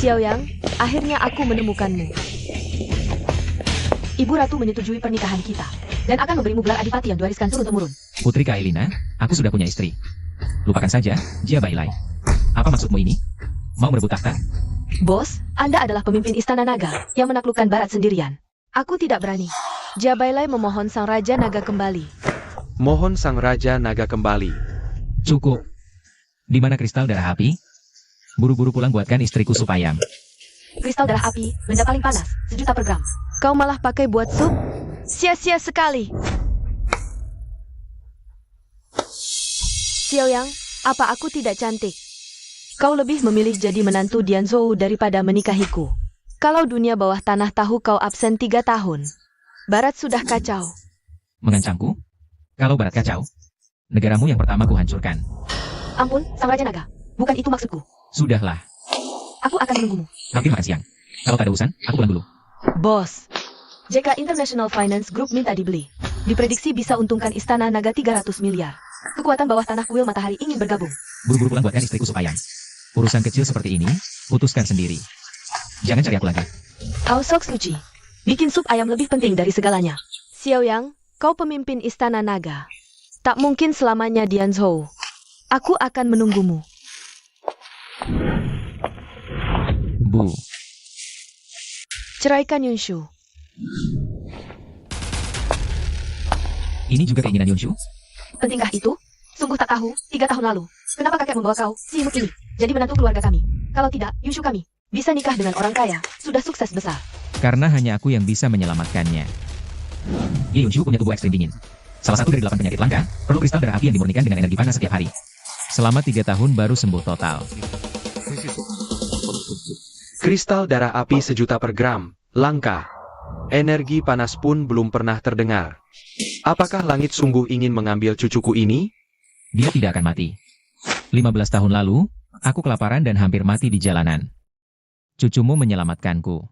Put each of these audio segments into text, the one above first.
Xiaoyang, akhirnya aku menemukanmu. Ibu Ratu menyetujui pernikahan kita, dan akan memberimu gelar adipati yang diwariskan turun-temurun. Putri Kaelina, aku sudah punya istri. Lupakan saja, Jia Bailai. Apa maksudmu ini? Mau merebut takhta? Bos, Anda adalah pemimpin Istana Naga yang menaklukkan Barat sendirian. Aku tidak berani. Jia Bailai memohon Sang Raja Naga kembali. Mohon Sang Raja Naga kembali. Cukup. Di mana kristal darah api? Buru-buru pulang buatkan istriku sup ayam. Kristal darah api, benda paling panas, 1.000.000 per gram. Kau malah pakai buat sup? Sia-sia sekali. Xiaoyang, apa aku tidak cantik? Kau lebih memilih jadi menantu Dian Zhou daripada menikahiku. Kalau dunia bawah tanah tahu kau absen 3 tahun. Barat sudah kacau. Mengancamku? Kalau Barat kacau, negaramu yang pertama kuhancurkan. Ampun, Sang Raja Naga. Bukan itu maksudku. Sudahlah. Aku akan menunggumu. Hampir makan siang. Kalau tak ada urusan, aku pulang dulu. Bos, JK International Finance Group minta dibeli. Diprediksi bisa untungkan Istana Naga 300 miliar. Kekuatan bawah tanah kuil matahari ingin bergabung. Buru-buru pulang buatkan istriku sup ayam. Urusan kecil seperti ini, putuskan sendiri. Jangan cari aku lagi. Kau sok suci. Bikin sup ayam lebih penting dari segalanya. Xiaoyang, kau pemimpin Istana Naga. Tak mungkin selamanya Dian Zhou. Aku akan menunggumu. Bu. Ceraikan Yunshu. Ini juga keinginan Yunshu? Pentingkah itu? Sungguh tak tahu, 3 tahun lalu. Kenapa kakek membawa kau, si imut ini, jadi menantu keluarga kami? Kalau tidak, Yunshu kami bisa nikah dengan orang kaya, sudah sukses besar. Karena hanya aku yang bisa menyelamatkannya. Ye Yunshu punya tubuh ekstrim dingin. Salah satu dari 8 penyakit langka, perlu kristal darah api yang dimurnikan dengan energi panas setiap hari. Selama 3 tahun baru sembuh total. Kristal darah api 1.000.000 per gram, langka. Energi panas pun belum pernah terdengar. Apakah langit sungguh ingin mengambil cucuku ini? Dia tidak akan mati. 15 tahun lalu, aku kelaparan dan hampir mati di jalanan. Cucumu menyelamatkanku.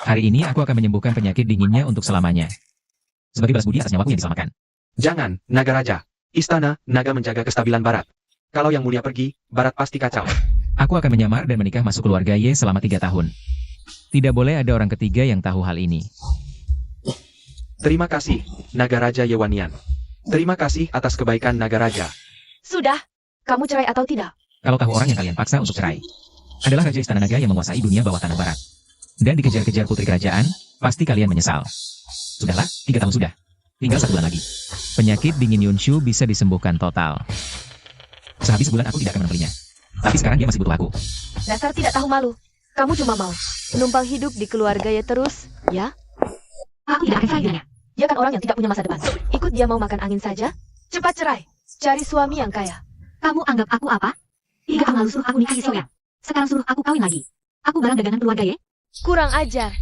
Hari ini aku akan menyembuhkan penyakit dinginnya untuk selamanya. Sebagai balas budi atas nyawaku yang diselamatkan. Jangan, Naga Raja. Istana Naga menjaga kestabilan Barat. Kalau yang mulia pergi, Barat pasti kacau. Aku akan menyamar dan menikah masuk keluarga Ye selama 3 tahun. Tidak boleh ada orang ketiga yang tahu hal ini. Terima kasih, Naga Raja Yewanian. Terima kasih atas kebaikan Naga Raja. Sudah, kamu cerai atau tidak? Kalau tahu orang yang kalian paksa untuk cerai adalah Raja Istana Naga yang menguasai dunia bawah tanah Barat. Dan dikejar-kejar putri kerajaan, pasti kalian menyesal. Sudahlah, 3 tahun sudah. Tinggal 1 bulan lagi. Penyakit dingin Yunshu bisa disembuhkan total. Sehabis sebulan aku tidak akan menebelinya. Tapi sekarang dia masih butuh aku. Dasar tidak tahu malu. Kamu cuma mau menumpang hidup di keluarga ya terus, ya? Aku tidak akan sayangnya. Dia kan orang yang tidak punya masa depan. Ikut dia mau makan angin saja? Cepat cerai. Cari suami yang kaya. Kamu anggap aku apa? 3 tahun lalu suruh aku nikahi Xiaoyang. Sekarang suruh aku kawin lagi. Aku barang dagangan keluarga Ye. Kurang ajar.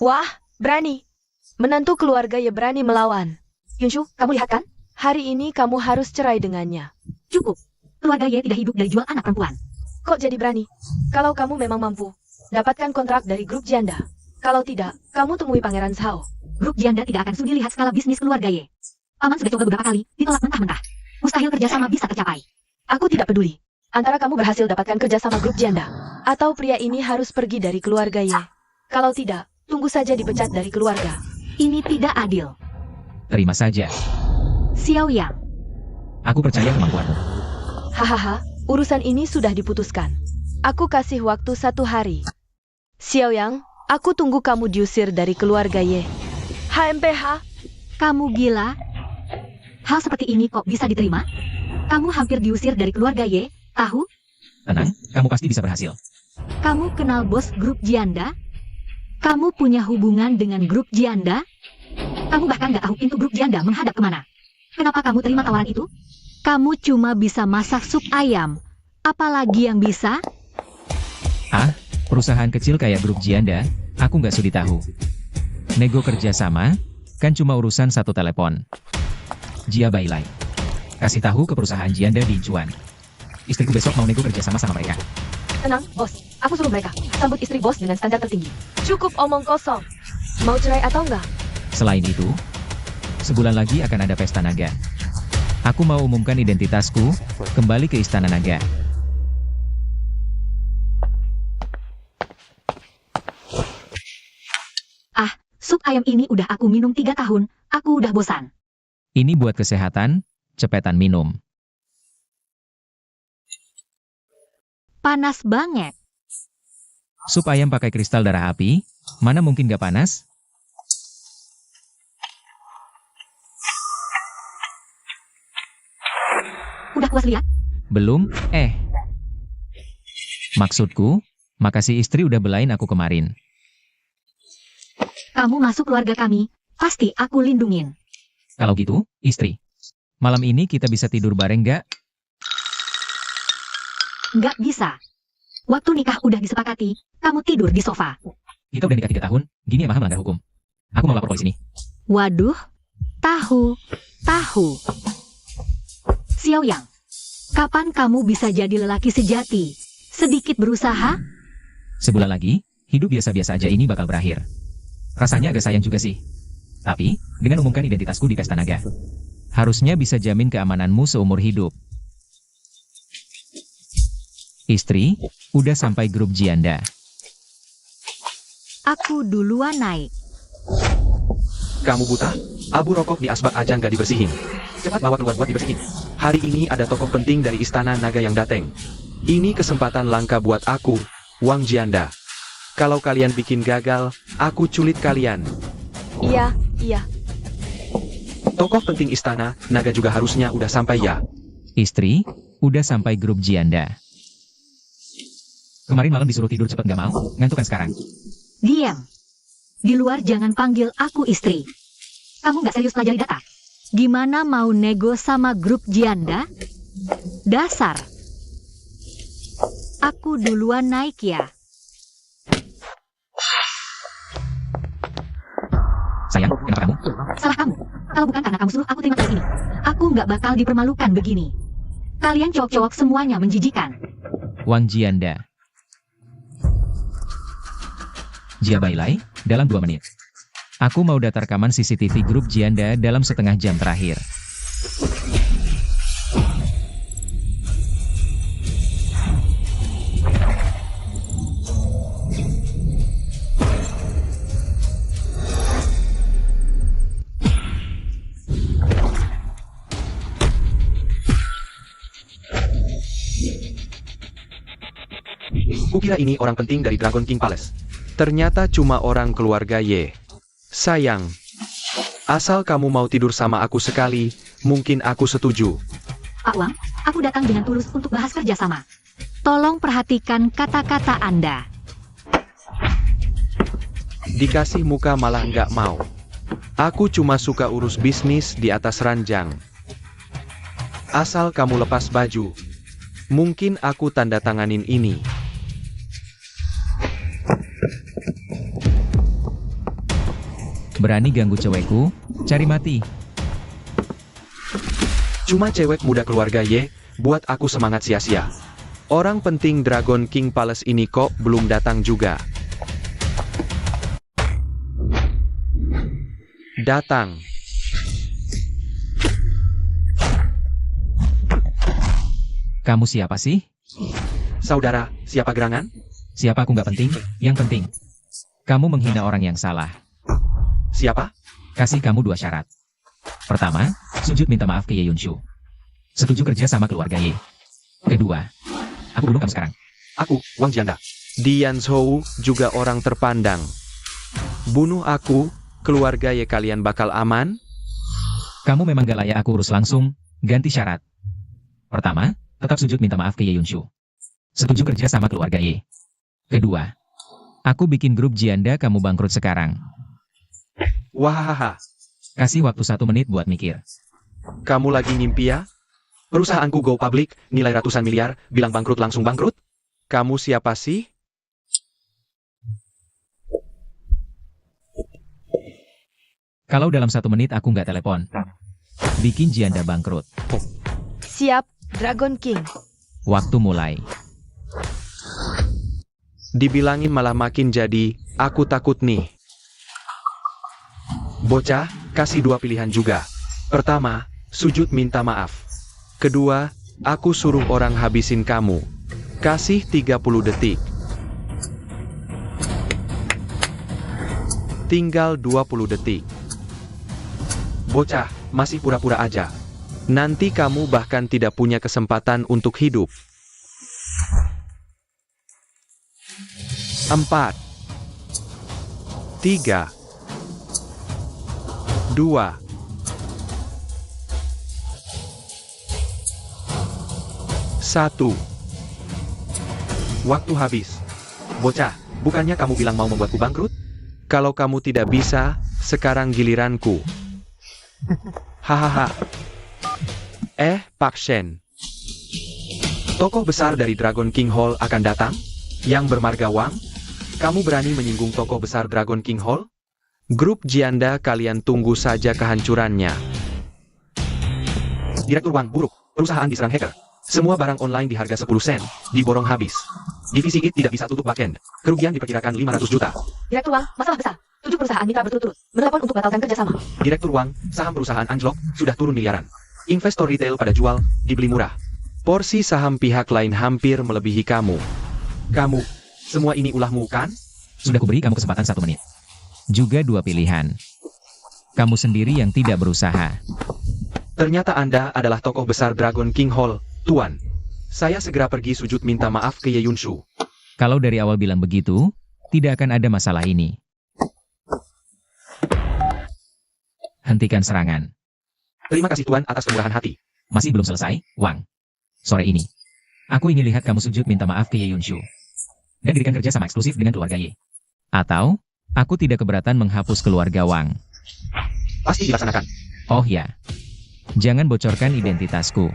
Wah, berani. Menantu keluarga Ye berani melawan. Yunshu, kamu lihat kan? Hari ini kamu harus cerai dengannya. Cukup. Keluarga Ye tidak hidup dari jual anak perempuan. Kok jadi berani? Kalau kamu memang mampu, dapatkan kontrak dari grup Jianda. Kalau tidak, kamu temui Pangeran Zhao. Grup Jianda tidak akan sudi lihat skala bisnis keluarga Ye. Paman sudah coba beberapa kali, ditolak mentah-mentah. Mustahil kerjasama bisa tercapai. Aku tidak peduli. Antara kamu berhasil dapatkan kerja sama grup Jianda, atau pria ini harus pergi dari keluarga Ye. Kalau tidak, tunggu saja dipecat dari keluarga. Ini tidak adil. Terima saja. Xiaoyang. Aku percaya kemampuanmu. Hahaha, urusan ini sudah diputuskan. Aku kasih waktu 1 hari. Xiaoyang, aku tunggu kamu diusir dari keluarga Ye. HMPH. Kamu gila? Hal seperti ini kok bisa diterima? Kamu hampir diusir dari keluarga Ye, tahu? Tenang, kamu pasti bisa berhasil. Kamu kenal bos grup Jianda? Kamu punya hubungan dengan grup Jianda? Kamu bahkan gak tahu pintu grup Jianda menghadap kemana. Kenapa kamu terima tawaran itu? Kamu cuma bisa masak sup ayam. Apalagi yang bisa? Perusahaan kecil kayak grup Jianda, aku nggak sudi tahu. Nego kerja sama, kan cuma urusan satu telepon. Jia Bailai. Kasih tahu ke perusahaan Jianda di Juan. Istriku besok mau nego kerja sama mereka. Tenang, bos. Aku suruh mereka sambut istri bos dengan standar tertinggi. Cukup omong kosong. Mau cerai atau enggak? Selain itu, sebulan lagi akan ada pesta naga. Aku mau umumkan identitasku, kembali ke Istana Naga. Sup ayam ini udah aku minum 3 tahun, aku udah bosan. Ini buat kesehatan, cepetan minum. Panas banget. Sup ayam pakai kristal darah api, mana mungkin gak panas? Udah puas lihat? Belum, Maksudku, makasih istri udah belain aku kemarin. Kamu masuk keluarga kami, pasti aku lindungin. Kalau gitu, istri. Malam ini kita bisa tidur bareng gak? Nggak bisa. Waktu nikah udah disepakati, kamu tidur di sofa. Kita udah nikah 3 tahun, gini emang melanggar hukum. Aku mau lapor polisi nih. Waduh, tahu. Xiao Yang, kapan kamu bisa jadi lelaki sejati? Sedikit berusaha? Sebulan lagi, hidup biasa-biasa aja ini bakal berakhir. Rasanya agak sayang juga sih. Tapi, dengan umumkan identitasku di Pesta Naga, harusnya bisa jamin keamananmu seumur hidup. Istri, udah sampai grup Jianda. Aku duluan naik. Kamu buta? Abu rokok di asbak aja nggak dibersihin. Cepat bawa keluar buat dibersihin. Hari ini ada tokoh penting dari Istana Naga yang dateng. Ini kesempatan langka buat aku, Wang Jianda. Kalau kalian bikin gagal, aku culit kalian. Iya. Tokoh penting Istana Naga juga harusnya udah sampai ya. Istri, udah sampai grup Jianda. Kemarin malam disuruh tidur cepet gak mau, ngantuk kan sekarang. Diam. Di luar jangan panggil aku istri. Kamu nggak serius pelajari data? Gimana mau nego sama grup Jianda? Dasar. Aku duluan naik ya. Sayang, kenapa kamu? Salah kamu. Kalau bukan karena kamu suruh aku terima tes ini, aku nggak bakal dipermalukan begini. Kalian cowok-cowok semuanya menjijikan. Wang Jianda. Jia Bailai, dalam 2 menit. Aku mau data rekaman CCTV grup Jianda dalam setengah jam terakhir. Kukira ini orang penting dari Dragon King Palace. Ternyata cuma orang keluarga Ye. Sayang. Asal kamu mau tidur sama aku sekali, mungkin aku setuju. Pak Wang, aku datang dengan tulus untuk bahas kerjasama. Tolong perhatikan kata-kata Anda. Dikasih muka malah nggak mau. Aku cuma suka urus bisnis di atas ranjang. Asal kamu lepas baju, mungkin aku tanda tanganin ini. Berani ganggu cewekku, cari mati. Cuma cewek muda keluarga Ye, buat aku semangat sia-sia. Orang penting Dragon King Palace ini kok belum datang juga. Datang. Kamu siapa sih? Saudara, siapa gerangan? Siapa aku nggak penting, yang penting. Kamu menghina orang yang salah. Siapa? Kasih kamu 2 syarat. Pertama, sujud minta maaf ke Ye Yunshu. Setuju kerja sama keluarga Ye. Kedua, aku bunuh kamu sekarang. Aku, Wang Jianda. Dian Zhou juga orang terpandang. Bunuh aku, keluarga Ye kalian bakal aman? Kamu memang gak layak aku urus langsung, ganti syarat. Pertama, tetap sujud minta maaf ke Ye Yunshu. Setuju kerja sama keluarga Ye. Kedua, aku bikin grup Jianda kamu bangkrut sekarang. Wahaha. Kasih waktu 1 menit buat mikir. Kamu lagi ngimpi ya? Perusahaanku go public, nilai ratusan miliar, bilang bangkrut langsung bangkrut? Kamu siapa sih? Kalau dalam 1 menit aku nggak telepon, bikin Jianda bangkrut. Siap, Dragon King. Waktu mulai. Dibilangin malah makin jadi, aku takut nih. Bocah, kasih 2 pilihan juga. Pertama, sujud minta maaf. Kedua, aku suruh orang habisin kamu. Kasih 30 detik. Tinggal 20 detik. Bocah, masih pura-pura aja. Nanti kamu bahkan tidak punya kesempatan untuk hidup. 4, 3, 2, 1. Waktu habis. Bocah, bukannya kamu bilang mau membuatku bangkrut? Kalau kamu tidak bisa, sekarang giliranku. Hahaha. Pak Shen. Tokoh besar dari Dragon King Hall akan datang? Yang bermarga Wang? Kamu berani menyinggung tokoh besar Dragon King Hall? Grup Jianda, kalian tunggu saja kehancurannya. Direktur Wang buruk, perusahaan diserang hacker. Semua barang online di harga 10 sen, diborong habis. Divisi IT tidak bisa tutup backend. Kerugian diperkirakan 500 juta. Direktur Wang, masalah besar. 7 perusahaan mitra berturut-turut menelpon untuk batalkan kerjasama. Direktur Wang, saham perusahaan anjlok, sudah turun miliaran. Investor retail pada jual, dibeli murah. Porsi saham pihak lain hampir melebihi kamu. Kamu, semua ini ulahmu kan? Sudah kuberi kamu kesempatan 1 menit. Juga 2 pilihan. Kamu sendiri yang tidak berusaha. Ternyata Anda adalah tokoh besar Dragon King Hall, Tuan. Saya segera pergi sujud minta maaf ke Ye Yunshu. Kalau dari awal bilang begitu, tidak akan ada masalah ini. Hentikan serangan. Terima kasih Tuan atas kemurahan hati. Masih belum selesai, Wang. Sore ini, aku ingin lihat kamu sujud minta maaf ke Ye Yunshu. Dan dirikan kerja sama eksklusif dengan keluarga Ye. Atau, aku tidak keberatan menghapus keluarga Wang. Pasti dilaksanakan. Oh ya. Jangan bocorkan identitasku.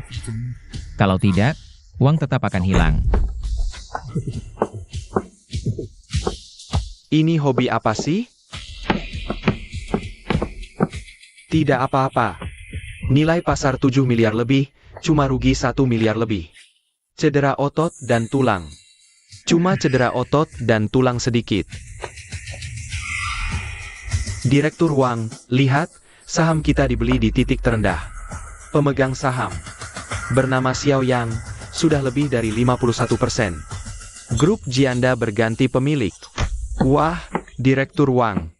Kalau tidak, Wang tetap akan hilang. Ini hobi apa sih? Tidak apa-apa. Nilai pasar 7 miliar lebih, cuma rugi 1 miliar lebih. Cedera otot dan tulang. Cuma cedera otot dan tulang sedikit. Direktur Wang, lihat, saham kita dibeli di titik terendah. Pemegang saham bernama Xiao Yang, sudah lebih dari 51%. Grup Jianda berganti pemilik. Wah, Direktur Wang.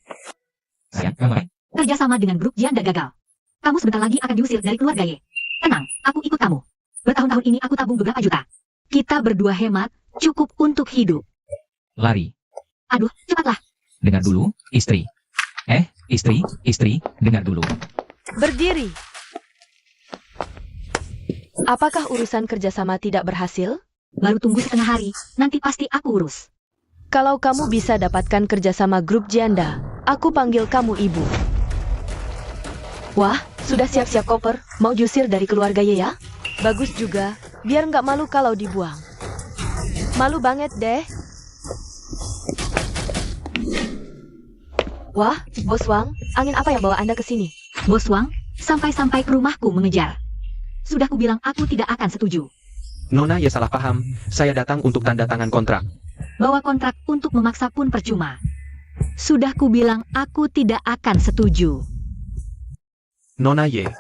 Sayang, kamu Kerjasama dengan grup Jianda gagal. Kamu sebentar lagi akan diusir dari keluarga Ye. Tenang, aku ikut kamu. Bertahun-tahun ini aku tabung beberapa juta. Kita berdua hemat, cukup untuk hidup. lari. Aduh, cepatlah. Dengar dulu, istri. Istri, dengar dulu. Berdiri. Apakah urusan kerjasama tidak berhasil? Baru tunggu setengah hari, nanti pasti aku urus. Kalau kamu bisa dapatkan kerjasama grup Jianda, aku panggil kamu ibu. Wah, sudah siap-siap koper, mau jusir dari keluarga Ye ya? Bagus juga, biar nggak malu kalau dibuang. Malu banget deh. Wah, Bos Wang, angin apa yang bawa Anda ke sini? Bos Wang, sampai-sampai ke rumahku mengejar. Sudah kubilang aku tidak akan setuju. Nona ya salah paham, saya datang untuk tanda tangan kontrak. Bawa kontrak untuk memaksa pun percuma. Sudah kubilang aku tidak akan setuju. Nona Ye,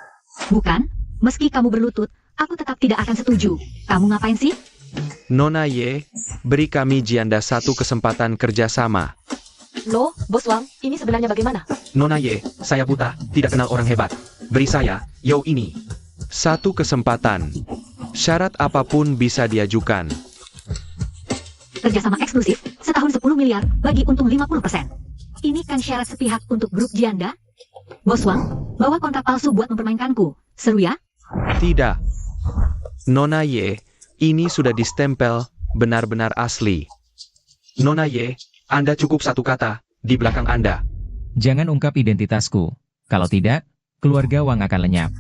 Bukan, meski kamu berlutut, aku tetap tidak akan setuju. Kamu ngapain sih? Nona Ye, beri kami Jianda 1 kesempatan kerjasama. Loh, Bos Wang, ini sebenarnya bagaimana? Nona Ye, saya buta, tidak kenal orang hebat. Beri saya, yo ini. 1 kesempatan. Syarat apapun bisa diajukan. Kerjasama eksklusif, setahun 10 miliar, bagi untung 50%. Ini kan syarat sepihak untuk grup Jianda? Bos Wang, bawa kontrak palsu buat mempermainkanku. Seru ya? Tidak. Nona Ye, ini sudah distempel, benar-benar asli. Nona Ye, Anda cukup 1 kata, di belakang Anda. Jangan ungkap identitasku. Kalau tidak, keluarga Wang akan lenyap.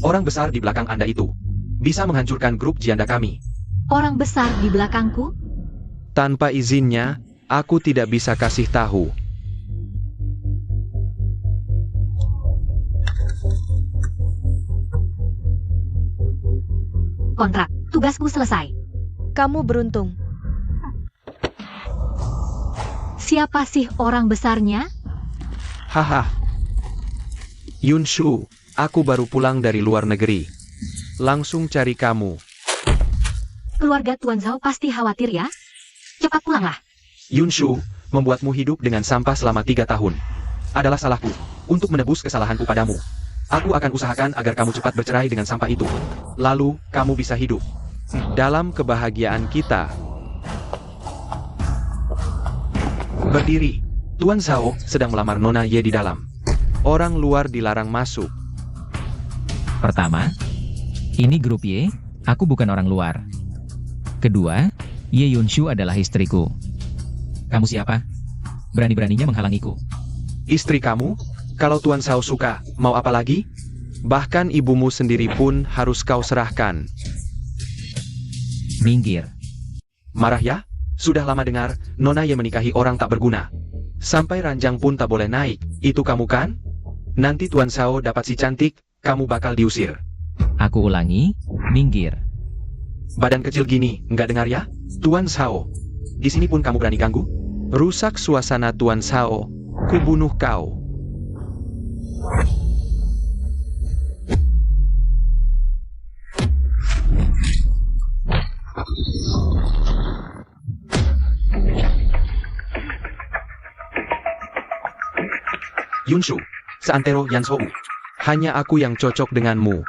Orang besar di belakang Anda itu bisa menghancurkan grup Jianda kami. Orang besar di belakangku? Tanpa izinnya, aku tidak bisa kasih tahu. kontrak. Tugasku selesai. Kamu beruntung. Siapa sih orang besarnya? Haha. Yunshu, aku baru pulang dari luar negeri. Langsung cari kamu. Keluarga Tuan Zhao pasti khawatir ya? Cepat pulanglah. Yunshu, membuatmu hidup dengan sampah selama 3 tahun. Adalah salahku. Untuk menebus kesalahanku padamu. Aku akan usahakan agar kamu cepat bercerai dengan sampah itu. Lalu, kamu bisa hidup dalam kebahagiaan kita. Berdiri. Tuan Zhao sedang melamar Nona Ye di dalam. Orang luar dilarang masuk. Pertama, ini grup Y, aku bukan orang luar. Kedua, Ye Yunshu adalah istriku. Kamu siapa? Berani-beraninya menghalangiku. Istri kamu? Kalau Tuan Zhao suka, mau apa lagi? Bahkan ibumu sendiri pun harus kau serahkan. Minggir. Marah ya? Sudah lama dengar, Nona Ye menikahi orang tak berguna. Sampai ranjang pun tak boleh naik, itu kamu kan? Nanti Tuan Zhao dapat si cantik, kamu bakal diusir. Aku ulangi, minggir. Badan kecil gini, nggak dengar ya? Tuan Zhao, di sini pun kamu berani ganggu? Rusak suasana Tuan Zhao, kubunuh kau. Yunshu, seantero Yansou. Hanya aku yang cocok denganmu.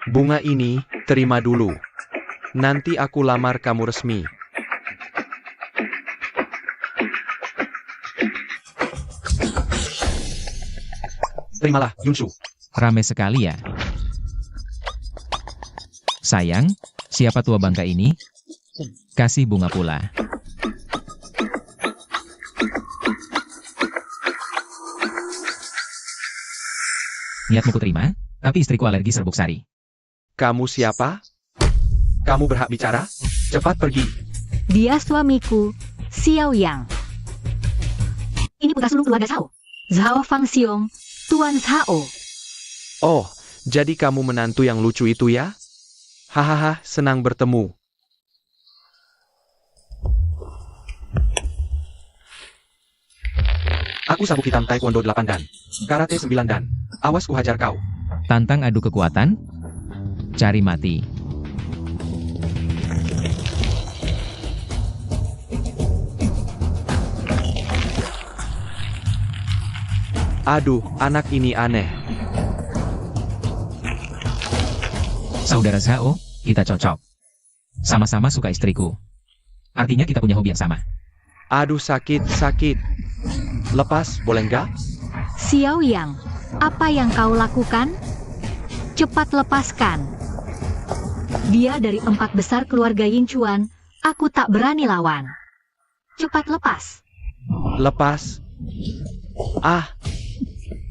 Bunga ini, terima dulu. Nanti aku lamar kamu resmi. Terimalah, Yunshu. Rame sekali ya. Sayang, siapa tua bangka ini? Kasih bunga pula. Niatmu ku terima, tapi istriku alergi serbuk sari. Kamu siapa? Kamu berhak bicara? Cepat pergi. Dia suamiku, Xiao Yang. Ini putra sulung keluarga Zhao. Zhao Fangxiong, Tuan Zhao. Oh, jadi kamu menantu yang lucu itu ya? Hahaha, senang bertemu. Aku sabuk hitam taekwondo 8 dan karate 9 dan. Awas ku hajar kau. Tantang adu kekuatan? Cari mati. Aduh, anak ini aneh. Saudara Zhao, kita cocok. Sama-sama suka istriku. Artinya kita punya hobi yang sama. Aduh, sakit. Lepas, boleh nggak? Xiao Yang, apa yang kau lakukan? Cepat lepaskan. Dia dari 4 besar keluarga Yinchuan, aku tak berani lawan. Cepat lepas. Lepas. Ah,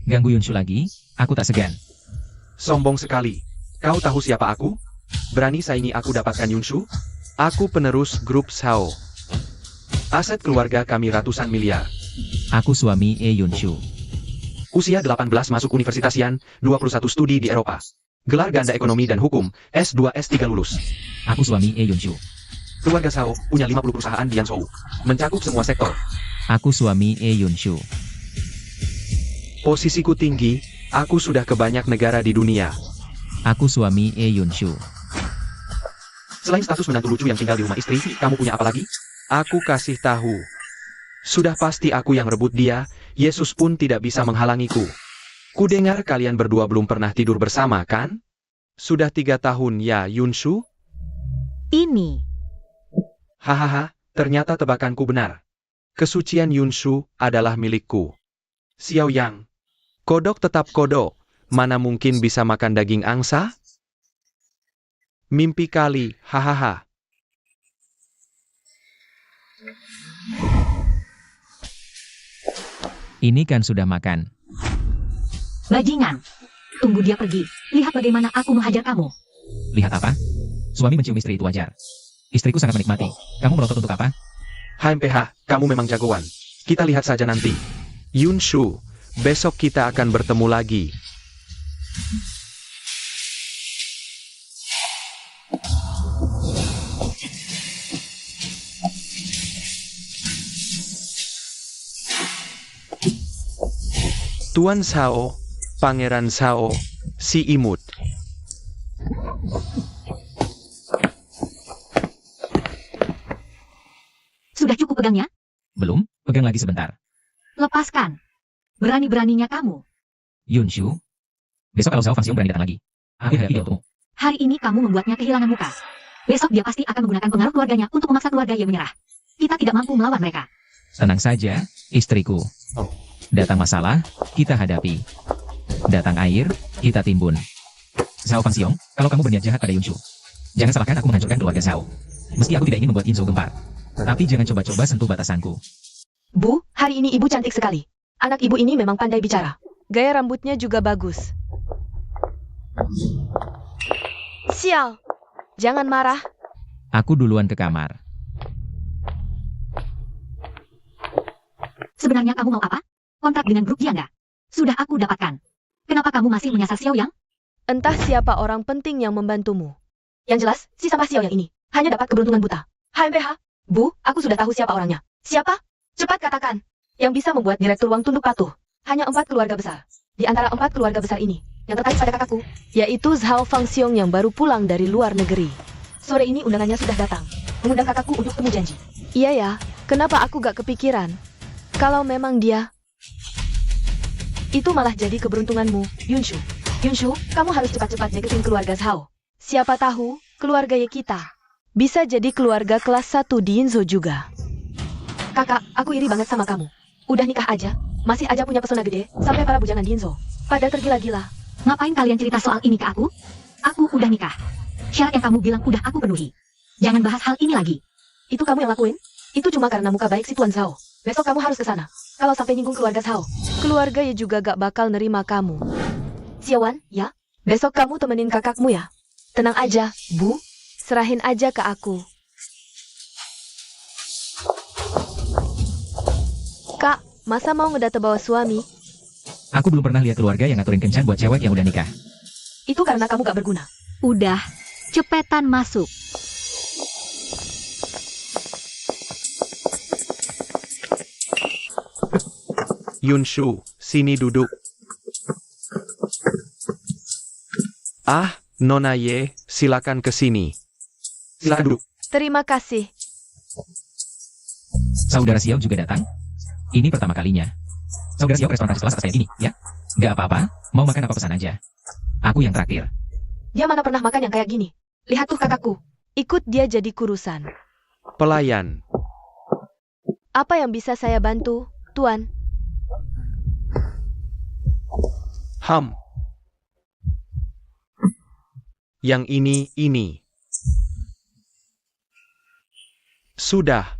Ganggu Yunshu lagi, aku tak segan. sombong sekali. Kau tahu siapa aku? Berani saingi aku dapatkan Yunshu? Aku penerus grup Zhao. Aset keluarga kami ratusan miliar. Aku suami Ye Yunshu. Usia 18 masuk Universitas Yan, 21 studi di Eropa. Gelar ganda ekonomi dan hukum, S2 S3 lulus. Aku suami Ye Yunshu. Keluarga Zhao punya 50 perusahaan di Yansou. Mencakup semua sektor. Aku suami Ye Yunshu. Posisiku tinggi, aku sudah ke banyak negara di dunia. Aku suami Ye Yunshu. Selain status menantu lucu yang tinggal di rumah istri, kamu punya apa lagi? Aku kasih tahu. Sudah pasti aku yang rebut dia, Yesus pun tidak bisa menghalangiku. Kudengar kalian berdua belum pernah tidur bersama, kan? Sudah 3 tahun ya, Yunshu? Ini. Hahaha, ternyata tebakanku benar. Kesucian Yunshu adalah milikku. Xiao Yang. Kodok tetap kodok. Mana mungkin bisa makan daging angsa? Mimpi kali, hahaha. Ini kan sudah makan. Bajingan. Tunggu dia pergi. Lihat bagaimana aku menghajar kamu. Lihat apa? Suami mencium istri itu wajar. Istriku sangat menikmati. Kamu merotot untuk apa? HMPH, kamu memang jagoan. Kita lihat saja nanti. Yunshu, besok kita akan bertemu lagi. Tuan Sao, Pangeran Sao, si imut. Sudah cukup pegangnya? Belum, pegang lagi sebentar. Lepaskan. Berani-beraninya kamu. Yunshu, besok kalau Zhao Fangxiong berani datang lagi, aku hadapi dia untukmu. Hari ini kamu membuatnya kehilangan muka. Besok dia pasti akan menggunakan pengaruh keluarganya untuk memaksa keluarga Ye menyerah. Kita tidak mampu melawan mereka. Tenang saja, istriku. Datang masalah, kita hadapi. Datang air, kita timbun. Zhao Fangxiong, kalau kamu berniat jahat pada Yunshu, jangan salahkan aku menghancurkan keluarga Zhao. Meski aku tidak ingin membuat Yinzhou gempar, tapi jangan coba-coba sentuh batasanku. Bu, hari ini ibu cantik sekali. Anak ibu ini memang pandai bicara. Gaya rambutnya juga bagus. Sial, jangan marah. Aku duluan ke kamar. Sebenarnya kamu mau apa? Kontrak dengan grup Jiangda. Sudah aku dapatkan. Kenapa kamu masih menyasar Xiao Yang? Entah siapa orang penting yang membantumu. Yang jelas, si sampah Xiao Yang ini hanya dapat keberuntungan buta. HMPH, Bu, aku sudah tahu siapa orangnya. Siapa? Cepat katakan. Yang bisa membuat direktur uang tunduk patuh. Hanya 4 keluarga besar. Di antara 4 keluarga besar ini, yang terkait pada kakakku, yaitu Zhao Fangxiong yang baru pulang dari luar negeri. Sore ini undangannya sudah datang. Mengundang kakakku untuk temu janji. Iya ya, kenapa aku gak kepikiran? Kalau memang dia... Itu malah jadi keberuntunganmu, Yunshu. Yunshu, kamu harus cepat-cepat deketin keluarga Zhao. Siapa tahu, keluarga Ye kita bisa jadi keluarga kelas 1 di Yinzhou juga. Kakak, aku iri banget sama kamu. Udah nikah aja, masih aja punya pesona gede, sampai para bujangan di Yinzhou pada tergila-gila. Ngapain kalian cerita soal ini ke aku? Aku udah nikah. Syarat yang kamu bilang udah aku penuhi. Jangan bahas hal ini lagi. Itu kamu yang lakuin? Itu cuma karena muka baik si Tuan Zhao. Besok kamu harus ke sana. Kalau sampai nyinggung keluarga Zhao, keluarga Ye juga gak bakal nerima kamu. Xiaowan, ya? Besok kamu temenin kakakmu ya? Tenang aja, Bu. Serahin aja ke aku. Kak, masa mau ngedata bawa suami? Aku belum pernah lihat keluarga yang ngaturin kencan buat cewek yang udah nikah. Itu karena kamu gak berguna. Udah, cepetan masuk. Yunshu, sini duduk. Ah, Nona Ye, silakan ke sini. Silakan duduk. Terima kasih. Saudara Xiao juga datang? Ini pertama kalinya. Saudara Xiao restoran Prancis kelas atas kayak gini, ya? Gak apa-apa, mau makan apa pesan aja. Aku yang traktir. Dia mana pernah makan yang kayak gini? Lihat tuh kakakku. Ikut dia jadi kurusan. Pelayan. Apa yang bisa saya bantu, Tuan? Yang ini. Sudah.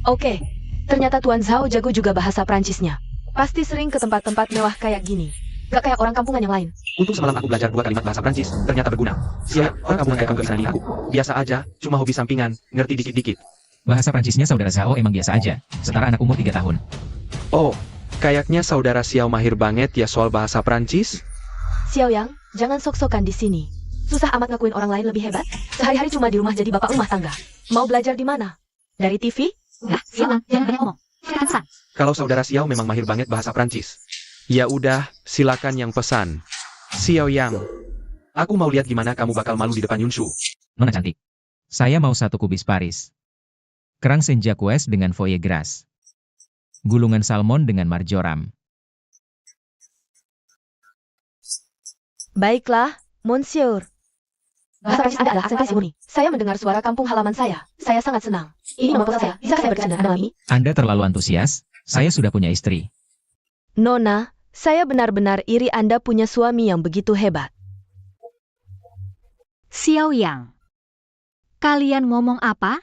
Oke, ternyata Tuan Zhao jago juga bahasa Prancisnya. Pasti sering ke tempat-tempat mewah kayak gini. Gak kayak orang kampungan yang lain. Untung semalam aku belajar 2 kalimat bahasa Prancis, ternyata berguna. Siap, orang kampungan kayak kamu gak bisa nipu. Biasa aja, cuma hobi sampingan, ngerti dikit-dikit. Bahasa Prancisnya saudara Zhao emang biasa aja, setara anak umur 3 tahun. Oh, kayaknya saudara Xiao mahir banget ya soal bahasa Prancis. Xiao Yang, jangan sok-sokan di sini. Susah amat ngakuin orang lain lebih hebat. Sehari-hari cuma di rumah jadi bapak rumah tangga. Mau belajar di mana? Dari TV? Enggak, Xiao, jangan banyak ngomong. Silakan pesan. Kalau saudara Xiao memang mahir banget bahasa Prancis. Ya udah, silakan yang pesan. Xiao Yang, aku mau lihat gimana kamu bakal malu di depan Yunshu. Nona cantik. Saya mau 1 kubis Paris. Kerang senja kues dengan foie gras. Gulungan salmon dengan marjoram. Baiklah, Monsieur. Bahasa Prancis Anda adalah aksen Prancis murni. Saya mendengar suara kampung halaman saya. Saya sangat senang. Ini membuat saya. Bisa saya bercanda malam ini? Anda terlalu antusias, saya sudah punya istri. Nona, saya benar-benar iri Anda punya suami yang begitu hebat. Xiao Yang. Kalian ngomong apa?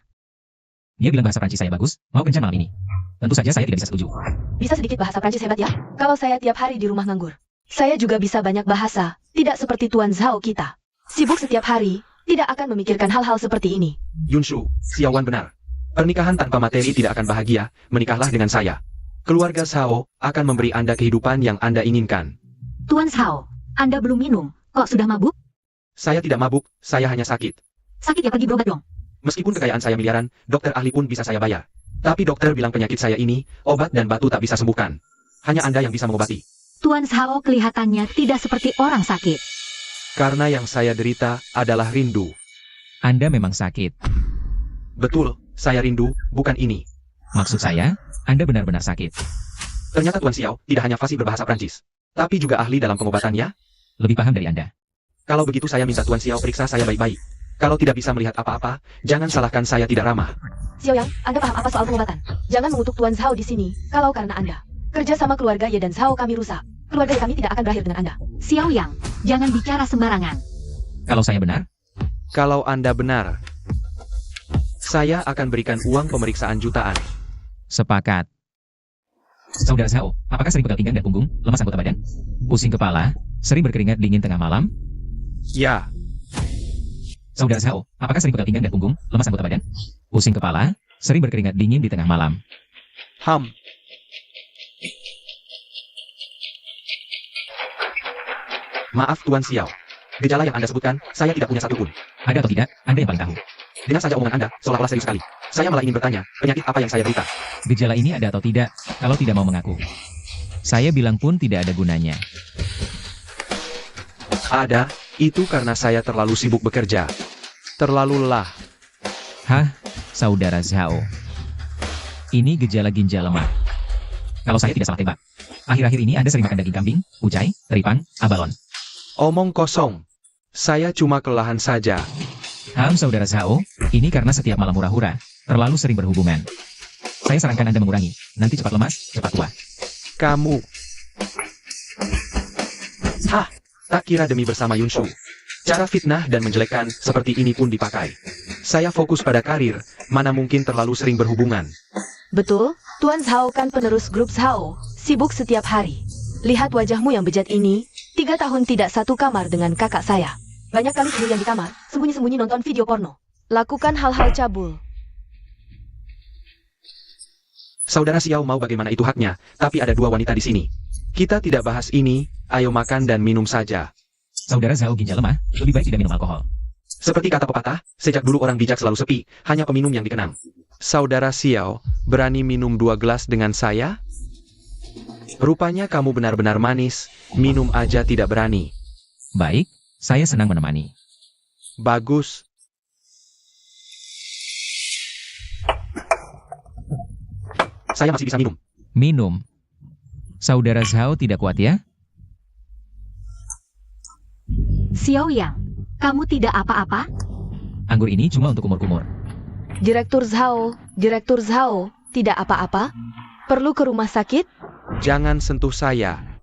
Dia bilang bahasa Prancis saya bagus, mau kencan malam ini. Tentu saja saya tidak bisa setuju. Bisa sedikit bahasa Prancis hebat ya? Kalau saya tiap hari di rumah nganggur. Saya juga bisa banyak bahasa, tidak seperti Tuan Zhao kita. Sibuk setiap hari, tidak akan memikirkan hal-hal seperti ini. Yunshu, Xiaowan benar. Pernikahan tanpa materi tidak akan bahagia, menikahlah dengan saya. Keluarga Zhao akan memberi Anda kehidupan yang Anda inginkan. Tuan Zhao, Anda belum minum. Kok sudah mabuk? Saya tidak mabuk, saya hanya sakit. Sakit ya pergi berobat dong. Meskipun kekayaan saya miliaran, dokter ahli pun bisa saya bayar. Tapi dokter bilang penyakit saya ini, obat dan batu tak bisa sembuhkan. Hanya Anda yang bisa mengobati. Tuan Zhao kelihatannya tidak seperti orang sakit. Karena yang saya derita adalah rindu. Anda memang sakit. Betul, saya rindu, bukan ini. Maksud saya, Anda benar-benar sakit. Ternyata Tuan Xiao tidak hanya fasih berbahasa Prancis, tapi juga ahli dalam pengobatannya. Lebih paham dari Anda. Kalau begitu saya minta Tuan Xiao periksa saya baik-baik. Kalau tidak bisa melihat apa-apa, jangan salahkan saya tidak ramah. Xiao Yang, Anda paham apa soal pengobatan? Jangan mengutuk Tuan Zhao di sini, kalau karena Anda. Kerja sama keluarga Ye dan Zhao kami rusak. Keluarga kami tidak akan berakhir dengan Anda. Xiao Yang, jangan bicara sembarangan. Kalau saya benar, Kalau Anda benar, saya akan berikan uang pemeriksaan jutaan. sepakat. Saudara Zhao, apakah sering pegal pinggang dan punggung, lemas anggota badan, pusing kepala, sering berkeringat dingin tengah malam? Ya, Saudara Zhao, apakah sering pegal pinggang dan punggung, lemas anggota badan, pusing kepala, sering berkeringat dingin di tengah malam? Maaf Tuan Xiao. Gejala yang Anda sebutkan, saya tidak punya satupun. Ada atau tidak, Anda yang paling tahu. Dengar saja omongan Anda, seolah-olah serius sekali. Saya malah ingin bertanya, penyakit apa yang saya derita? Gejala ini ada atau tidak, kalau tidak mau mengaku. Saya bilang pun tidak ada gunanya. Ada, itu karena saya terlalu sibuk bekerja. Terlalu lelah. Hah, Saudara Zhao. Ini gejala ginjal lemah. Kalau saya tidak salah tebak. Akhir-akhir ini Anda sering makan daging kambing, ucai, teripang, abalon. Omong kosong. Saya cuma kelelahan saja. Saudara Zhao, ini karena setiap malam hura-hura, terlalu sering berhubungan. Saya sarankan Anda mengurangi, nanti cepat lemas, cepat tua. Kamu. Hah, tak kira demi bersama Yunshu. Cara fitnah dan menjelekkan seperti ini pun dipakai. Saya fokus pada karir, mana mungkin terlalu sering berhubungan. Betul, Tuan Zhao kan penerus grup Zhao, sibuk setiap hari. Lihat wajahmu yang bejat ini, 3 tahun tidak satu kamar dengan kakak saya. Banyak kali sendirian di kamar, sembunyi-sembunyi nonton video porno. Lakukan hal-hal cabul. Saudara Xiao mau bagaimana itu haknya, tapi ada 2 wanita di sini. Kita tidak bahas ini, ayo makan dan minum saja. Saudara Zhao ginjal lemah, lebih baik tidak minum alkohol. Seperti kata pepatah, sejak dulu orang bijak selalu sepi, hanya peminum yang dikenang. Saudara Xiao, berani minum 2 gelas dengan saya? Rupanya kamu benar-benar manis, minum aja tidak berani. Baik, saya senang menemani. Bagus. Saya masih bisa minum. Minum. Saudara Zhao tidak kuat ya? Xiao Yang, kamu tidak apa-apa? Anggur ini cuma untuk kumur-kumur. Direktur Zhao, tidak apa-apa? Perlu ke rumah sakit? Jangan sentuh saya.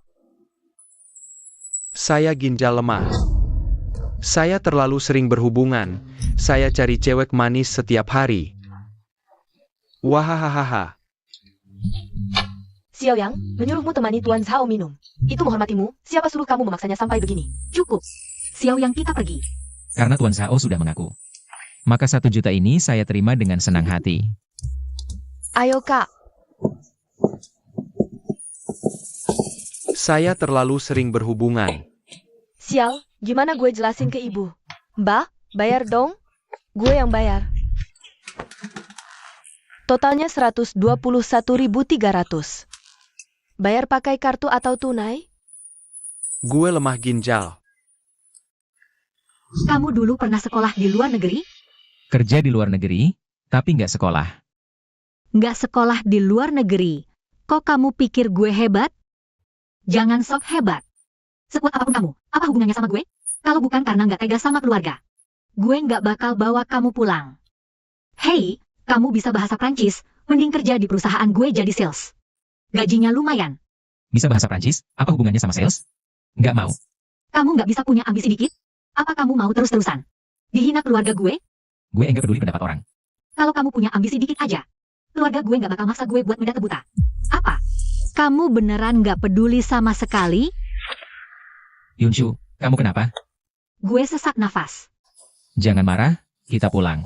Saya ginjal lemah. Saya terlalu sering berhubungan. Saya cari cewek manis setiap hari. Wahahaha. Xiao Yang, menyuruhmu temani Tuan Zhao minum. Itu menghormatimu, siapa suruh kamu memaksanya sampai begini? Cukup. Xiao Yang, kita pergi. Karena Tuan Zhao sudah mengaku. Maka 1 juta ini saya terima dengan senang hati. Ayo kak. Saya terlalu sering berhubungan. Sial, gimana gue jelasin ke ibu? Mbak, bayar dong. Gue yang bayar. Totalnya 121.300. Bayar pakai kartu atau tunai? Gue lemah ginjal. Kamu dulu pernah sekolah di luar negeri? Kerja di luar negeri, tapi nggak sekolah. Nggak sekolah di luar negeri. Kok kamu pikir gue hebat? Jangan sok hebat. Sekuat apapun kamu, apa hubungannya sama gue? Kalau bukan karena nggak tega sama keluarga, gue nggak bakal bawa kamu pulang. Hei, kamu bisa bahasa Prancis, mending kerja di perusahaan gue jadi sales. Gajinya lumayan. Bisa bahasa Prancis, apa hubungannya sama sales? Nggak mau. Kamu nggak bisa punya ambisi dikit? Apa kamu mau terus-terusan dihina keluarga gue? Gue enggak peduli pendapat orang. Kalau kamu punya ambisi dikit aja, keluarga gue nggak bakal maksa gue buat mendatang buta. Apa? Kamu beneran nggak peduli sama sekali? Yunshu, kamu kenapa? Gue sesak nafas. Jangan marah, kita pulang.